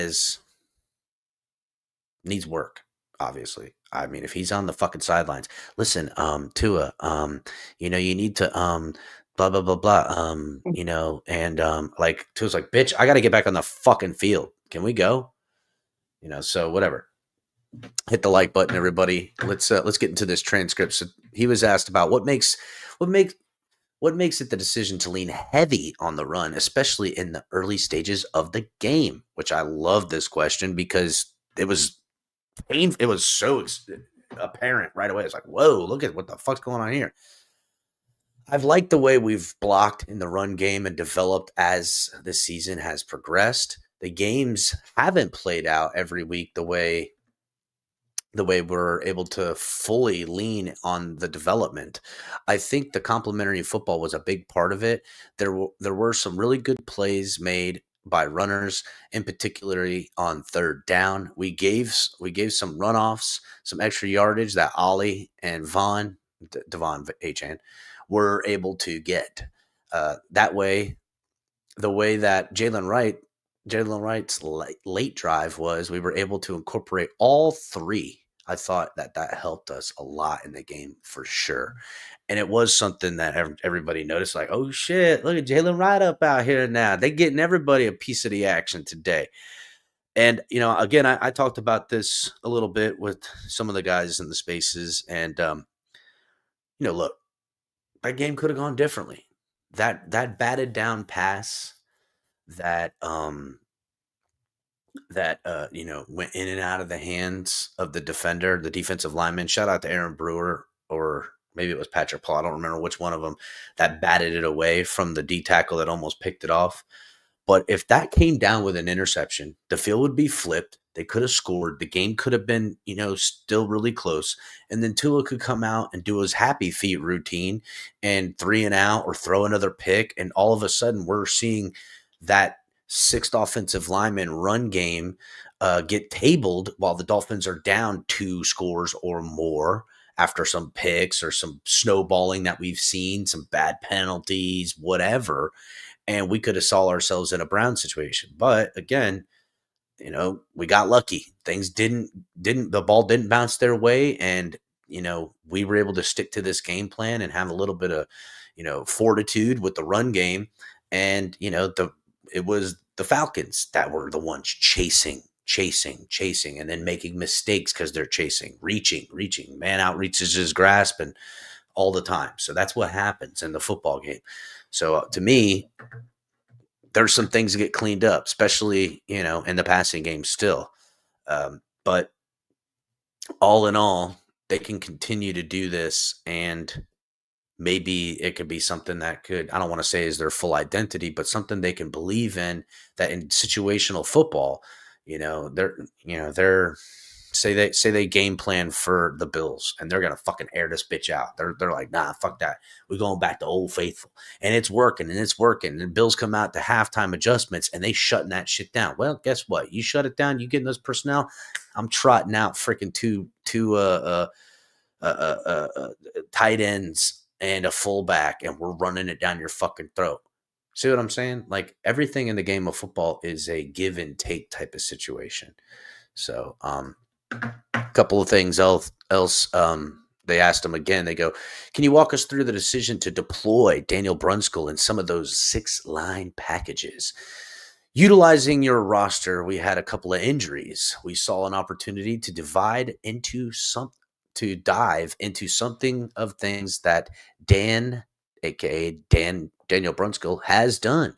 C: needs work. Obviously, I mean, if he's on the fucking sidelines, listen, Tua, you need to blah blah blah blah, and like Tua's like, bitch, I got to get back on the fucking field. Can we go? So whatever. Hit the like button, everybody. Let's get into this transcript. So he was asked about what makes it the decision to lean heavy on the run, especially in the early stages of the game. Which I love this question because it was painful. It was so apparent right away. It's like, whoa, look at what the fuck's going on here. I've liked the way we've blocked in the run game and developed as the season has progressed. The games haven't played out every week the way we're able to fully lean on the development. I think the complementary football was a big part of it. There were some really good plays made by runners, in particularly on third down. We gave some runoffs, some extra yardage that Ollie and Devon Achan were able to get. That way, the way that Jalen Wright's late drive was, we were able to incorporate all three. I thought that helped us a lot in the game for sure. And it was something that everybody noticed, like, oh shit, look at Jalen Wright up out here now. They're getting everybody a piece of the action today. And, again, I talked about this a little bit with some of the guys in the spaces. And, look, that game could have gone differently. That batted down pass that went in and out of the hands of the defender, the defensive lineman. Shout out to Aaron Brewer, or maybe it was Patrick Paul. I don't remember which one of them that batted it away from the D tackle that almost picked it off. But if that came down with an interception, the field would be flipped. They could have scored. The game could have been, still really close. And then Tua could come out and do his happy feet routine and 3 and out or throw another pick. And all of a sudden we're seeing that sixth offensive lineman run game get tabled while the Dolphins are down 2 scores or more after some picks or some snowballing that we've seen, some bad penalties, whatever. And we could have saw ourselves in a Brown situation. But again, we got lucky. Things the ball didn't bounce their way. And, we were able to stick to this game plan and have a little bit of, fortitude with the run game. And, it was the Falcons that were the ones chasing, and then making mistakes because they're chasing, reaching. Man outreaches his grasp and all the time. So that's what happens in the football game. So to me, there's some things that get cleaned up, especially, in the passing game still. But all in all, they can continue to do this, and maybe it could be something that I don't want to say is their full identity, but something they can believe in, that in situational football, they're say they game plan for the Bills and they're going to fucking air this bitch out. They're like, nah, fuck that. We're going back to Old Faithful, and it's working. And the Bills come out to halftime adjustments and they shutting that shit down. Well, guess what? You shut it down, you getting those personnel. I'm trotting out freaking two tight ends and a fullback, and we're running it down your fucking throat. See what I'm saying? Like, everything in the game of football is a give and take type of situation. So, a couple of things else. They asked him again. They go, can you walk us through the decision to deploy Daniel Brunskill in some of those 6-line packages? Utilizing your roster, we had a couple of injuries. We saw an opportunity to divide into to dive into something of things that Dan, aka Daniel Brunskill, has done.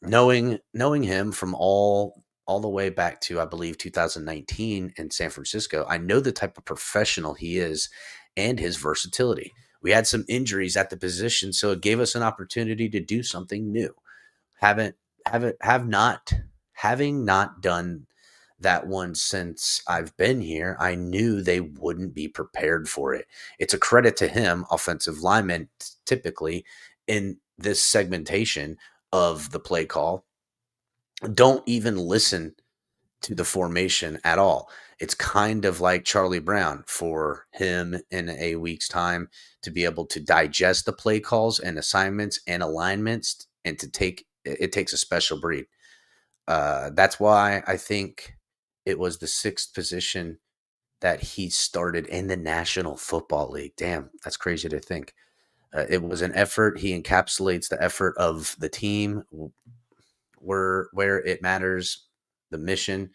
C: Knowing him from all the way back to, I believe, 2019 in San Francisco, I know the type of professional he is and his versatility. We had some injuries at the position, so it gave us an opportunity to do something new. Having not done that one since I've been here, I knew they wouldn't be prepared for it. It's a credit to him, offensive linemen typically in this segmentation of the play call don't even listen to the formation at all. It's kind of like Charlie Brown for him in a week's time to be able to digest the play calls and assignments and alignments, and it takes a special breed. That's why I think it was the 6th position that he started in the National Football League. Damn, that's crazy to think. It was an effort. He encapsulates the effort of the team where it matters, the mission.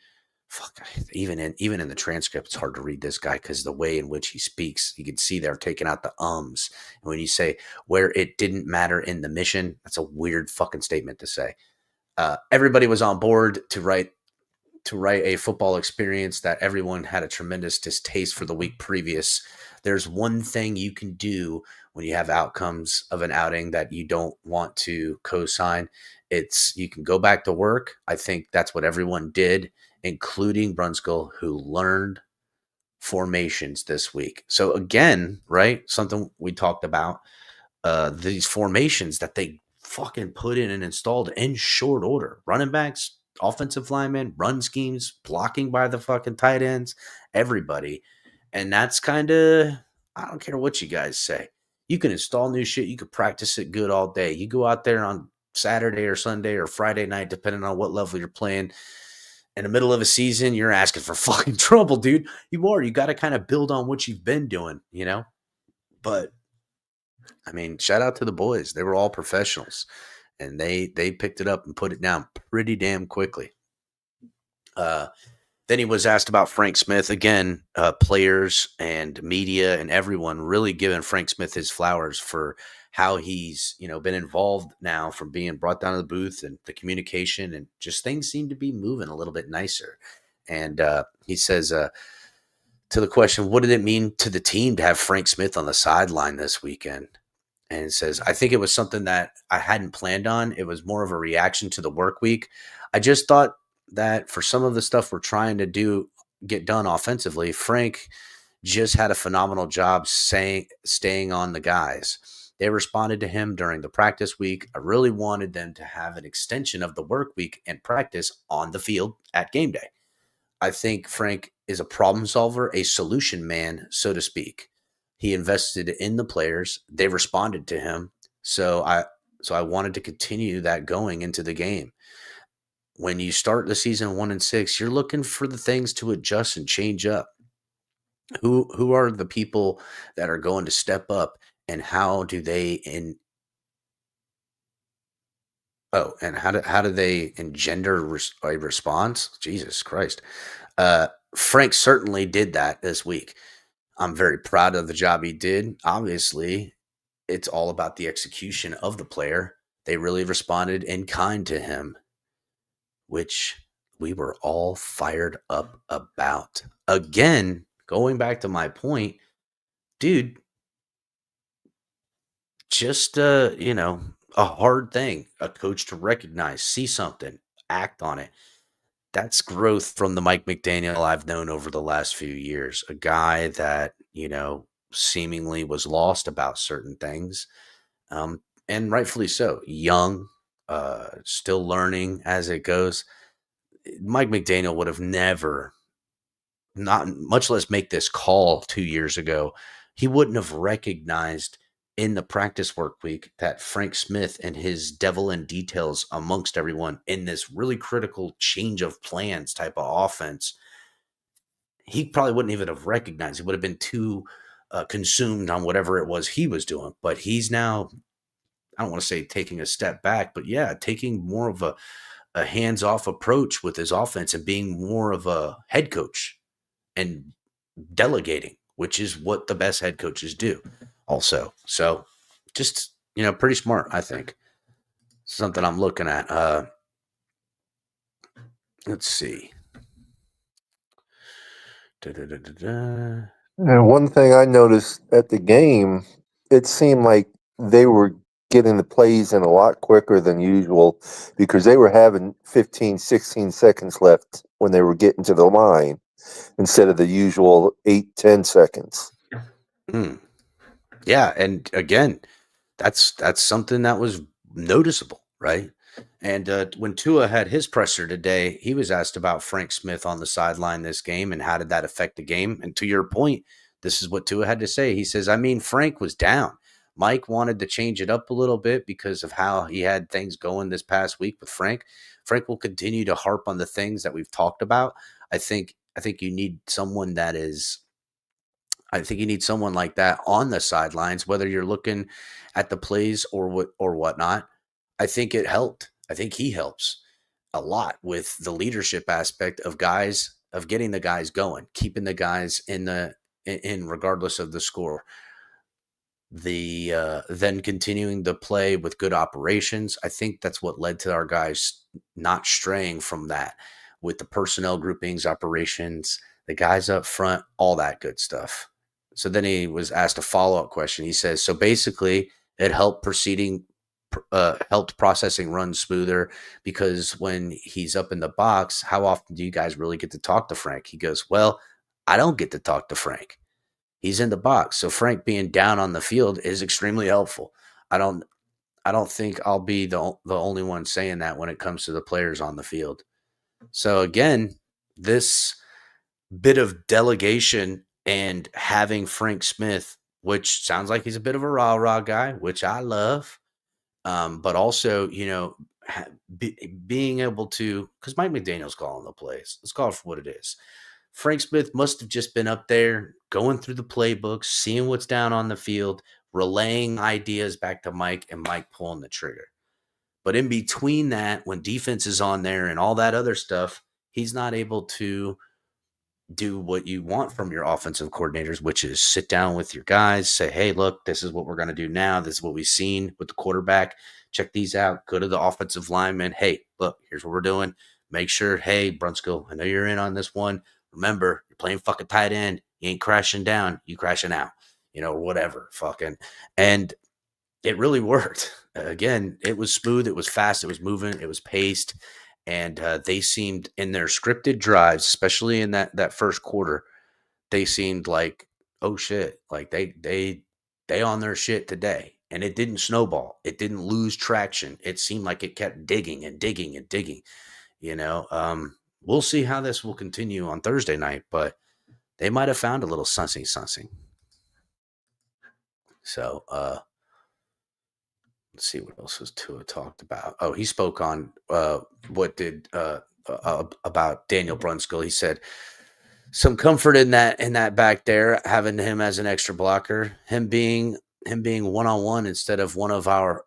C: Fuck, even in the transcript, it's hard to read this guy because the way in which he speaks, you can see they're taking out the ums. And when you say where it didn't matter in the mission, that's a weird fucking statement to say. Everybody was on board to write a football experience that everyone had a tremendous distaste for the week previous. There's one thing you can do when you have outcomes of an outing that you don't want to co-sign. It's you can go back to work. I think that's what everyone did, including Brunskill, who learned formations this week. So again, right, something we talked about, these formations that they fucking put in and installed in short order. Running backs, offensive linemen, run schemes, blocking by the fucking tight ends, everybody. And that's kind of, I don't care what you guys say. You can install new shit. You could practice it good all day. You go out there on Saturday or Sunday or Friday night, depending on what level you're playing. In the middle of a season, you're asking for fucking trouble, dude. You got to kind of build on what you've been doing, you know? But, I mean, shout out to the boys. They were all professionals. And they picked it up and put it down pretty damn quickly. Then he was asked about Frank Smith. Again, players and media and everyone really giving Frank Smith his flowers for how he's, been involved now from being brought down to the booth and the communication, and just things seem to be moving a little bit nicer. And he says to the question, what did it mean to the team to have Frank Smith on the sideline this weekend? And says, I think it was something that I hadn't planned on. It was more of a reaction to the work week. I just thought that for some of the stuff we're trying to get done offensively, Frank just had a phenomenal job staying on the guys. They responded to him during the practice week. I really wanted them to have an extension of the work week and practice on the field at game day. I think Frank is a problem solver, a solution man, so to speak. He invested in the players. They responded to him. So I wanted to continue that going into the game. When you start the season 1-6, you're looking for the things to adjust and change up. Who are the people that are going to step up, and how do they how do they engender a response? Jesus Christ. Frank certainly did that this week. I'm very proud of the job he did. Obviously, it's all about the execution of the player. They really responded in kind to him, which we were all fired up about. Again, going back to my point, dude, just, a hard thing, a coach to recognize, see something, act on it. That's growth from the Mike McDaniel I've known over the last few years. A guy that, seemingly was lost about certain things, and rightfully so. Young, still learning as it goes. Mike McDaniel would have never, not much less make this call 2 years ago. He wouldn't have recognized in the practice work week that Frank Smith and his devil in details amongst everyone in this really critical change of plans type of offense, he probably wouldn't even have recognized. He would have been too consumed on whatever it was he was doing. But he's now, I don't want to say taking a step back, but yeah, taking more of a hands-off approach with his offense and being more of a head coach and delegating which is what the best head coaches do also. So just, pretty smart, I think. Something I'm looking at. Let's see.
F: And one thing I noticed at the game, it seemed like they were getting the plays in a lot quicker than usual because they were having 15, 16 seconds left when they were getting to the line instead of the usual 8, 10 seconds.
C: Yeah, and again, that's something that was noticeable, right? And when Tua had his presser today, he was asked about Frank Smith on the sideline this game and how did that affect the game. And to your point, this is what Tua had to say. He says, Frank was down. Mike wanted to change it up a little bit because of how he had things going this past week with Frank. Frank will continue to harp on the things that we've talked about. I think you need someone that is I think you need someone like that on the sidelines, whether you're looking at the plays or whatnot. I think it helped. I think he helps a lot with the leadership aspect of getting the guys going, keeping the guys in regardless of the score. Then continuing to play with good operations. I think that's what led to our guys not straying from that with the personnel groupings, operations, the guys up front, all that good stuff. So then he was asked a follow-up question. He says, so basically it helped helped processing runs smoother because when he's up in the box, how often do you guys really get to talk to Frank? He goes, well, I don't get to talk to Frank. He's in the box. So Frank being down on the field is extremely helpful. I don't think I'll be the only one saying that when it comes to the players on the field. So again, this bit of delegation and having Frank Smith, which sounds like he's a bit of a rah-rah guy, which I love, but also, being able to, because Mike McDaniel's calling the plays. Let's call it for what it is. Frank Smith must have just been up there going through the playbooks, seeing what's down on the field, relaying ideas back to Mike, and Mike pulling the trigger. But in between that, when defense is on there and all that other stuff, he's not able to do what you want from your offensive coordinators, which is sit down with your guys, say, hey, look, this is what we're going to do now. This is what we've seen with the quarterback. Check these out. Go to the offensive lineman. Hey, look, here's what we're doing. Make sure, hey, Brunskill, I know you're in on this one. Remember, you're playing fucking tight end. You ain't crashing down. You crashing out, or whatever. Fucking. And it really worked. Again, it was smooth. It was fast. It was moving. It was paced. And they seemed in their scripted drives, especially in that first quarter, they seemed like, oh shit, like they on their shit today. And it didn't snowball. It didn't lose traction. It seemed like it kept digging and digging and digging. We'll see how this will continue on Thursday night, but they might have found a little sunsing. So let's see what else was Tua talked about. Oh, he spoke on about Daniel Brunskill. He said some comfort in that back there, having him as an extra blocker, him being one-on-one instead of one of our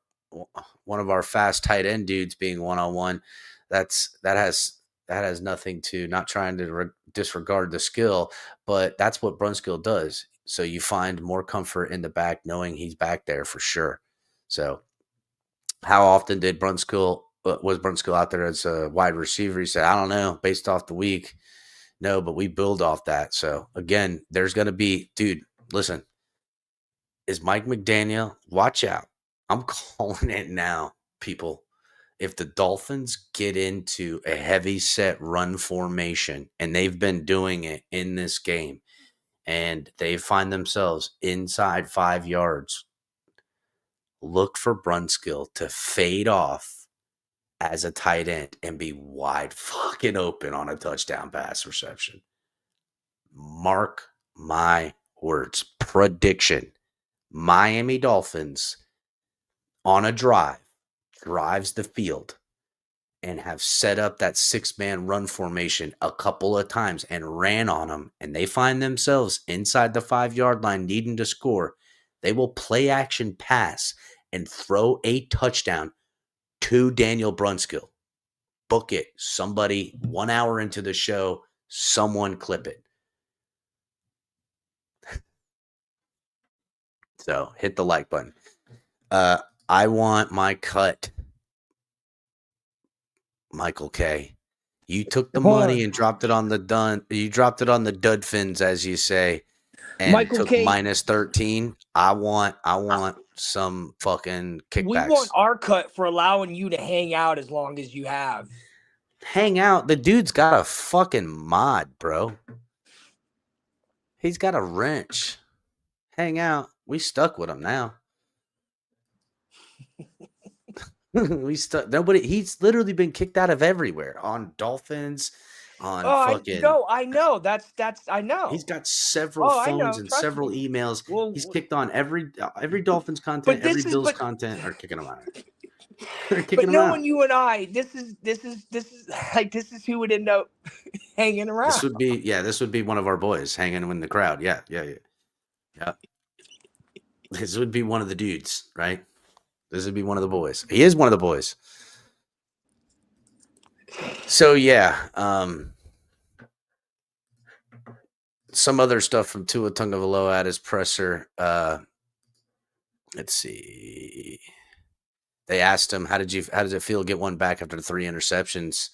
C: fast tight end dudes being one-on-one. That has nothing to, not trying to disregard the skill, but that's what Brunskill does. So you find more comfort in the back knowing he's back there for sure. So how often was Brunskill out there as a wide receiver? He said, I don't know, based off the week. No, but we build off that. So again, there's going to be, dude, listen, is Mike McDaniel, watch out. I'm calling it now, people. If the Dolphins get into a heavy set run formation, and they've been doing it in this game, and they find themselves inside 5 yards, look for Brunskill to fade off as a tight end and be wide fucking open on a touchdown pass reception. Mark my words. Prediction. Miami Dolphins on a drives the field and have set up that 6-man run formation a couple of times and ran on them, and they find themselves inside the 5-yard line needing to score, they will play action pass and throw a touchdown to Daniel Brunskill. Book it. Somebody, 1 hour into the show, someone clip it. So hit the like button. I want my cut, Michael K. You took the money and dropped it on the You dropped it on the Dudfins, as you say, and
D: Michael
C: took
D: K.
C: minus 13. I want some fucking kickbacks.
D: We want our cut for allowing you to hang out as long as you have.
C: Hang out? The dude's got a fucking mod, bro. He's got a wrench. Hang out. We stuck with him now. He's literally been kicked out of everywhere. On Dolphins, on fucking.
D: I know. That's I know.
C: He's got several phones and several emails. He's kicked on every Dolphins content, every Bills content, or kicking him out.
D: But knowing you and I, this is who would end up hanging around.
C: This would be one of our boys hanging in the crowd. Yeah. This would be one of the dudes, right? This would be one of the boys. He is one of the boys. So yeah, some other stuff from Tua Tagovailoa at his presser. Let's see. They asked him, how does it feel to get one back after 3 interceptions,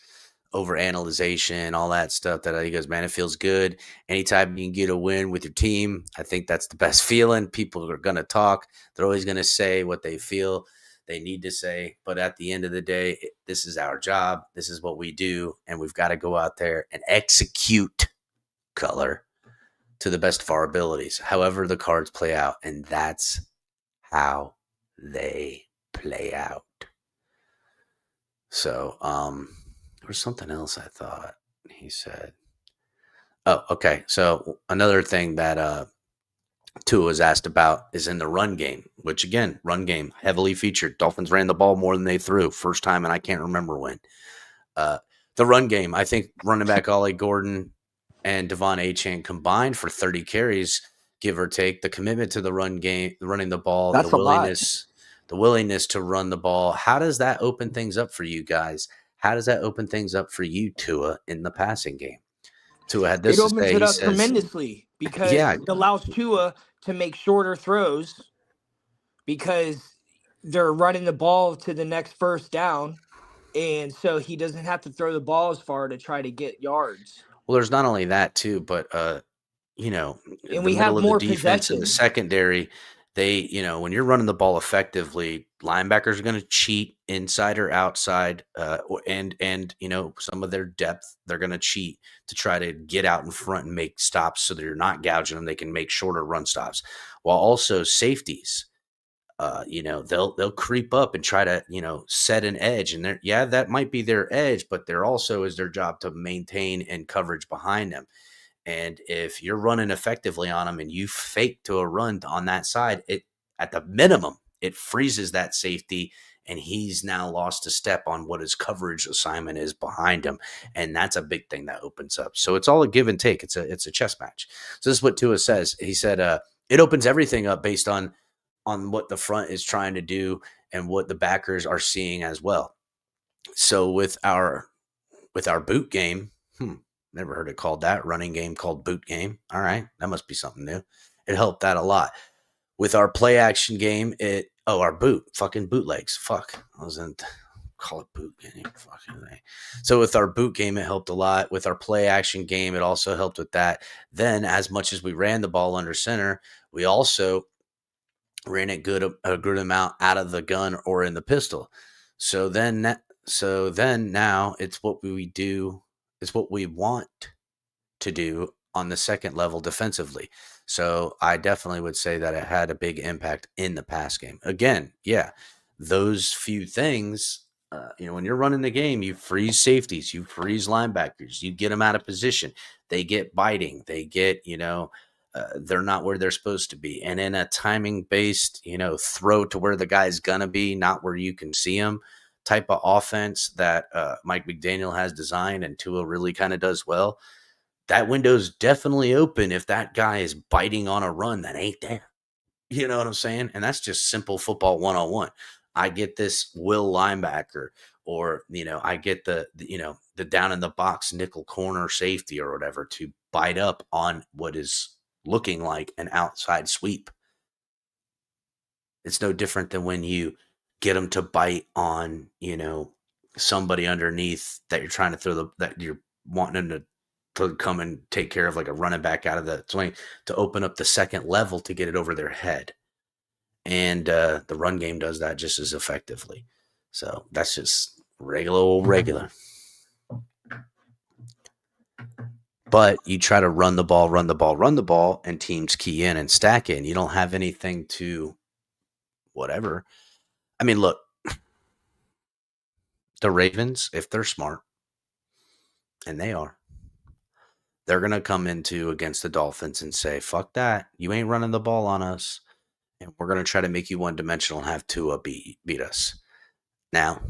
C: over analyzation, all that stuff? That he goes, man, it feels good. Anytime you can get a win with your team, I think that's the best feeling. People are going to talk. They're always going to say what they feel they need to say. But at the end of the day, this is our job. This is what we do. And we've got to go out there and execute, color, to the best of our abilities, however the cards play out. And that's how they play out. So, there was something else I thought he said. Oh, okay. So another thing that Tua was asked about is in the run game, which again, run game heavily featured. Dolphins ran the ball more than they threw, first time, and I can't remember when. The run game, I think running back Ollie Gordon and Devon Achane combined for 30 carries, give or take. The commitment to the run game, running the ball,
D: That's
C: the willingness to run the ball. How does that open things up for you guys? How does that open things up for you, Tua, in the passing game? Tua had this to say.
D: It opens it up tremendously because it allows Tua to make shorter throws because they're running the ball to the next first down, and so he doesn't have to throw the ball as far to try to get yards.
C: Well, there's not only that too, but
D: and we have more
C: defense in the secondary. They, when you're running the ball effectively, linebackers are going to cheat inside or outside, and some of their depth, they're going to cheat to try to get out in front and make stops so that you're not gouging them. They can make shorter run stops, while also safeties, they'll creep up and try to, set an edge, and that might be their edge, but there also is their job to maintain and coverage behind them. And if you're running effectively on them and you fake to a run on that side, it at the minimum, it freezes that safety, and he's now lost a step on what his coverage assignment is behind him. And that's a big thing that opens up. So it's all a give and take. It's a chess match. So this is what Tua says. He said, it opens everything up based on what the front is trying to do and what the backers are seeing as well. So with our boot game, never heard it called that, running game called boot game. All right, that must be something new. It helped that a lot. With our play action game, our fucking bootlegs. Fuck, I wasn't call it boot game. Fucking thing. So with our boot game, it helped a lot. With our play action game, it also helped with that. Then, as much as we ran the ball under center, we also ran it a good amount out of the gun or in the pistol. So then now it's what we do. It's what we want to do on the second level defensively. So I definitely would say that it had a big impact in the pass game. Again, those few things, when you're running the game, you freeze safeties, you freeze linebackers, you get them out of position. They get biting. They get, they're not where they're supposed to be. And in a timing-based, throw to where the guy's going to be, not where you can see him, type of offense that Mike McDaniel has designed and Tua really kind of does well, that window's definitely open if that guy is biting on a run that ain't there. You know what I'm saying? And that's just simple football 101. I get this will linebacker, or, I get the down in the box nickel corner safety or whatever to bite up on what is looking like an outside sweep. It's no different than when you get them to bite on, somebody underneath that you're trying to that you're wanting them to come and take care of, like a running back out of the swing, to open up the second level to get it over their head. And the run game does that just as effectively. So that's just regular. But you try to run the ball, and teams key in and stack in. You don't have anything to whatever. I mean, look, the Ravens, if they're smart, and they are, they're going to come into against the Dolphins and say, fuck that. You ain't running the ball on us. And we're going to try to make you one-dimensional and have Tua beat us. Now,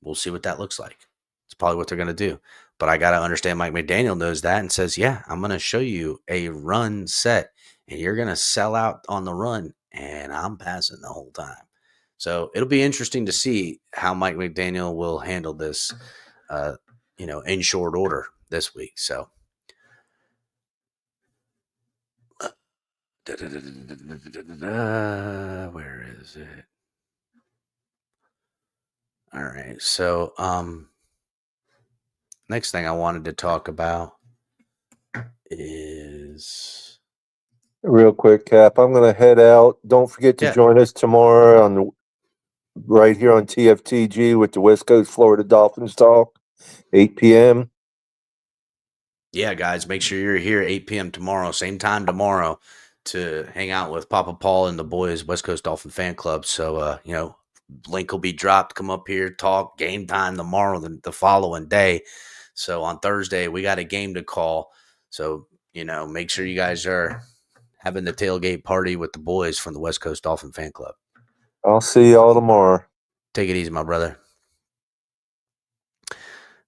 C: we'll see what that looks like. It's probably what they're going to do. But I got to understand Mike McDaniel knows that and says, yeah, I'm going to show you a run set, and you're going to sell out on the run, and I'm passing the whole time. So it'll be interesting to see how Mike McDaniel will handle this, in short order this week. So where is it? All right. So next thing I wanted to talk about is
F: real quick, Cap. I'm going to head out. Don't forget to join us tomorrow right here on TFTG with the West Coast Florida Dolphins talk, 8 p.m.
C: Yeah, guys, make sure you're here 8 p.m. tomorrow, same time tomorrow, to hang out with Papa Paul and the boys, West Coast Dolphin Fan Club. So, link will be dropped. Come up here, talk game time tomorrow, the following day. So on Thursday, we got a game to call. So, make sure you guys are having the tailgate party with the boys from the West Coast Dolphin Fan Club.
F: I'll see y'all tomorrow.
C: Take it easy, my brother.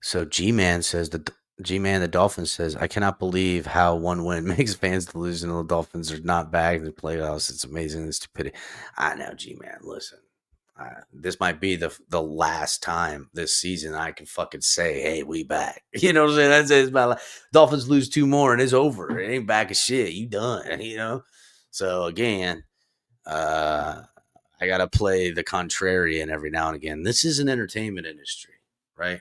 C: So G-Man says that the Dolphins says, I cannot believe how one win makes fans delusional. The Dolphins are not back in the playoffs. It's amazing and stupidity. I know, G-Man. Listen, this might be the last time this season I can fucking say, hey, we back. You know what I'm saying? That's it. It's my Dolphins lose 2 more and it's over. It ain't back as shit. You done, So again, I got to play the contrarian every now and again. This is an entertainment industry, right?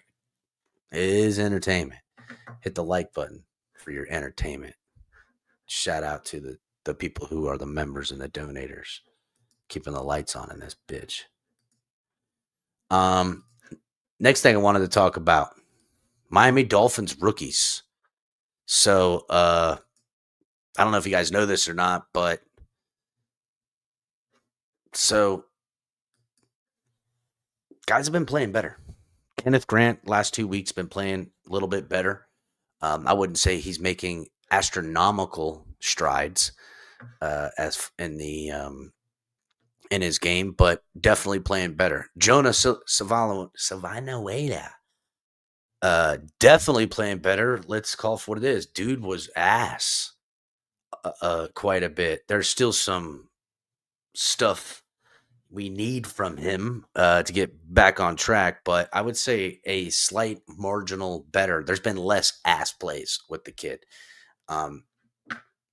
C: It is entertainment. Hit the like button for your entertainment. Shout out to the people who are the members and the donators, keeping the lights on in this bitch. Next thing I wanted to talk about, Miami Dolphins rookies. So, I don't know if you guys know this or not, but guys have been playing better. Kenneth Grant last 2 weeks been playing a little bit better. I wouldn't say he's making astronomical strides as in the in his game, but definitely playing better. Jonah Savanoeda, definitely playing better. Let's call for what it is. Dude was ass quite a bit. There's still some stuff we need from him to get back on track, but I would say a slight marginal better. There's been less ass plays with the kid.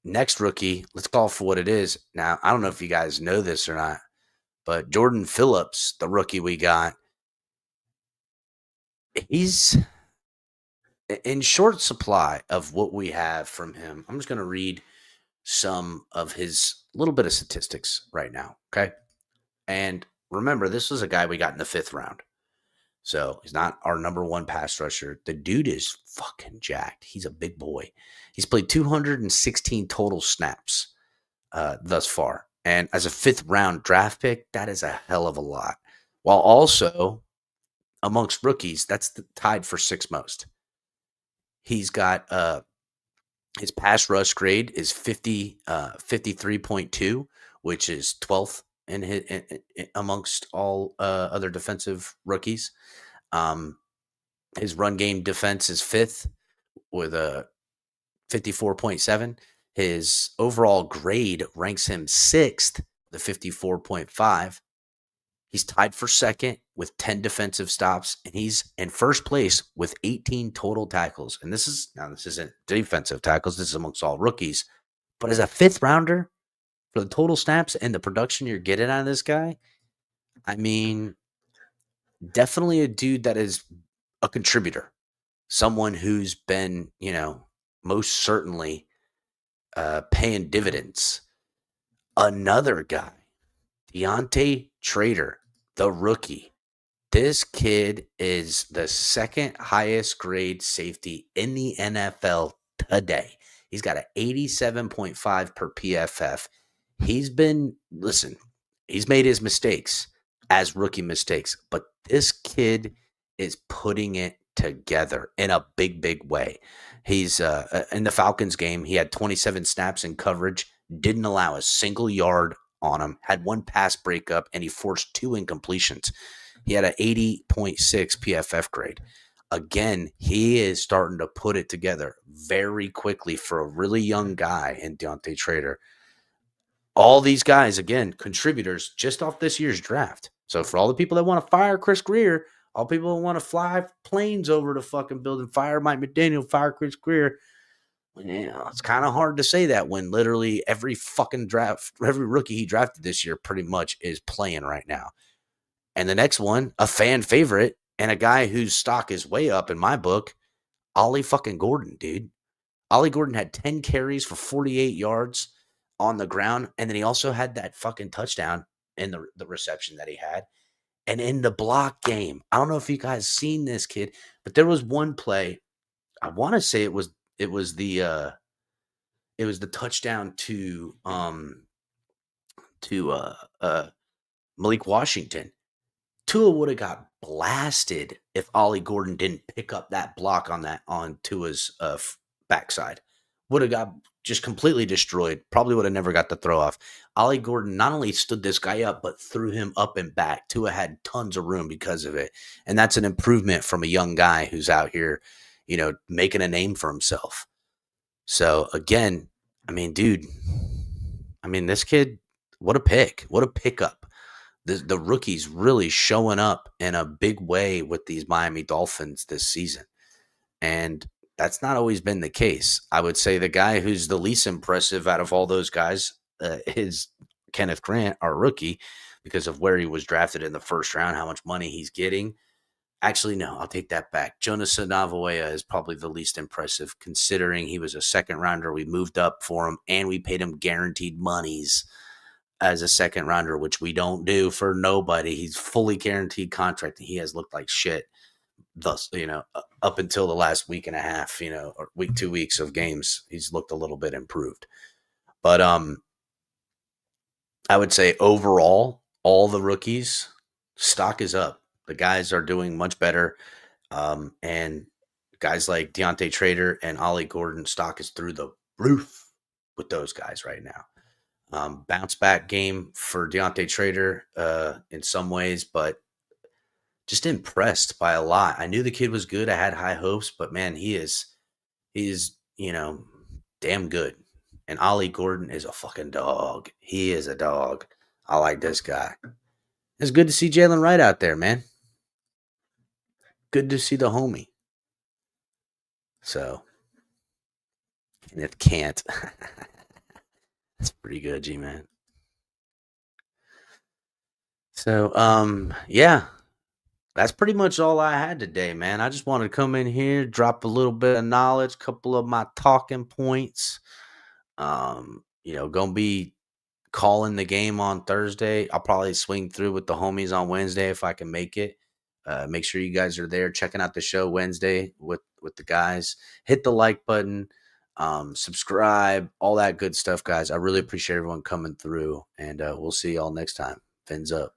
C: Next rookie, let's call for what it is. Now, I don't know if you guys know this or not, but Jordan Phillips, the rookie we got, he's in short supply of what we have from him. I'm just going to read some of his little bit of statistics right now, okay? And remember, this was a guy we got in the 5th round. So he's not our number 1 pass rusher. The dude is fucking jacked. He's a big boy. He's played 216 total snaps thus far. And as a 5th round draft pick, that is a hell of a lot. While also, amongst rookies, that's tied for 6th most. He's got his pass rush grade is 53.2, which is 12th in amongst all other defensive rookies. His run game defense is 5th with a 54.7. His overall grade ranks him 6th, the 54.5. He's tied for 2nd with 10 defensive stops, and he's in 1st place with 18 total tackles. And this isn't defensive tackles. This is amongst all rookies. But as a 5th rounder, for the total snaps and the production you're getting out of this guy, I mean, definitely a dude that is a contributor, someone who's been, most certainly paying dividends. Another guy, Deontay Trader, the rookie. This kid is the second highest grade safety in the NFL today. He's got an 87.5 per PFF. He's made his mistakes as rookie mistakes, but this kid is putting it together in a big, big way. He's in the Falcons game, he had 27 snaps in coverage, didn't allow a single yard on him, had one pass breakup, and he forced 2 incompletions. He had an 80.6 PFF grade. Again, he is starting to put it together very quickly for a really young guy in Deontay Trader. All these guys, again, contributors just off this year's draft. So for all the people that want to fire Chris Greer, all people that want to fly planes over to fucking building, fire Mike McDaniel, fire Chris Greer, it's kind of hard to say that when literally every fucking draft, every rookie he drafted this year pretty much is playing right now. And the next one, a fan favorite and a guy whose stock is way up in my book, Ollie fucking Gordon, dude. Ollie Gordon had 10 carries for 48 yards on the ground. And then he also had that fucking touchdown in the reception that he had. And in the block game, I don't know if you guys seen this kid, but there was one play. I want to say it was the touchdown to Malik Washington. Tua would have got blasted if Ollie Gordon didn't pick up that block on Tua's backside. Would have got just completely destroyed. Probably would have never got the throw off. Ollie Gordon not only stood this guy up, but threw him up and back. Tua had tons of room because of it. And that's an improvement from a young guy who's out here, making a name for himself. So again, dude, this kid, what a pick. What a pickup. The rookie's really showing up in a big way with these Miami Dolphins this season. And that's not always been the case. I would say the guy who's the least impressive out of all those guys is Kenneth Grant, our rookie, because of where he was drafted in the first round, how much money he's getting. Actually, no, I'll take that back. Jonas Navawea is probably the least impressive, considering he was a second rounder. We moved up for him, and we paid him guaranteed monies as a second rounder, which we don't do for nobody. He's fully guaranteed contract, and he has looked like shit thus, up until the last week and a half, or 2 weeks of games. He's looked a little bit improved. But I would say overall, all the rookies, stock is up. The guys are doing much better. And guys like Deontay Trader and Ollie Gordon, stock is through the roof with those guys right now. Bounce back game for Deontay Trader in some ways, but just impressed by a lot. I knew the kid was good. I had high hopes, but man, he is damn good. And Ollie Gordon is a fucking dog. He is a dog. I like this guy. It's good to see Jalen Wright out there, man. Good to see the homie. So, and if can't, that's pretty good, G-Man. So, yeah, that's pretty much all I had today, man. I just wanted to come in here, drop a little bit of knowledge, couple of my talking points. Gonna be calling the game on Thursday. I'll probably swing through with the homies on Wednesday if I can make it. Make sure you guys are there checking out the show Wednesday with the guys. Hit the like button, subscribe, all that good stuff, guys. I really appreciate everyone coming through, and we'll see y'all next time. Fins up.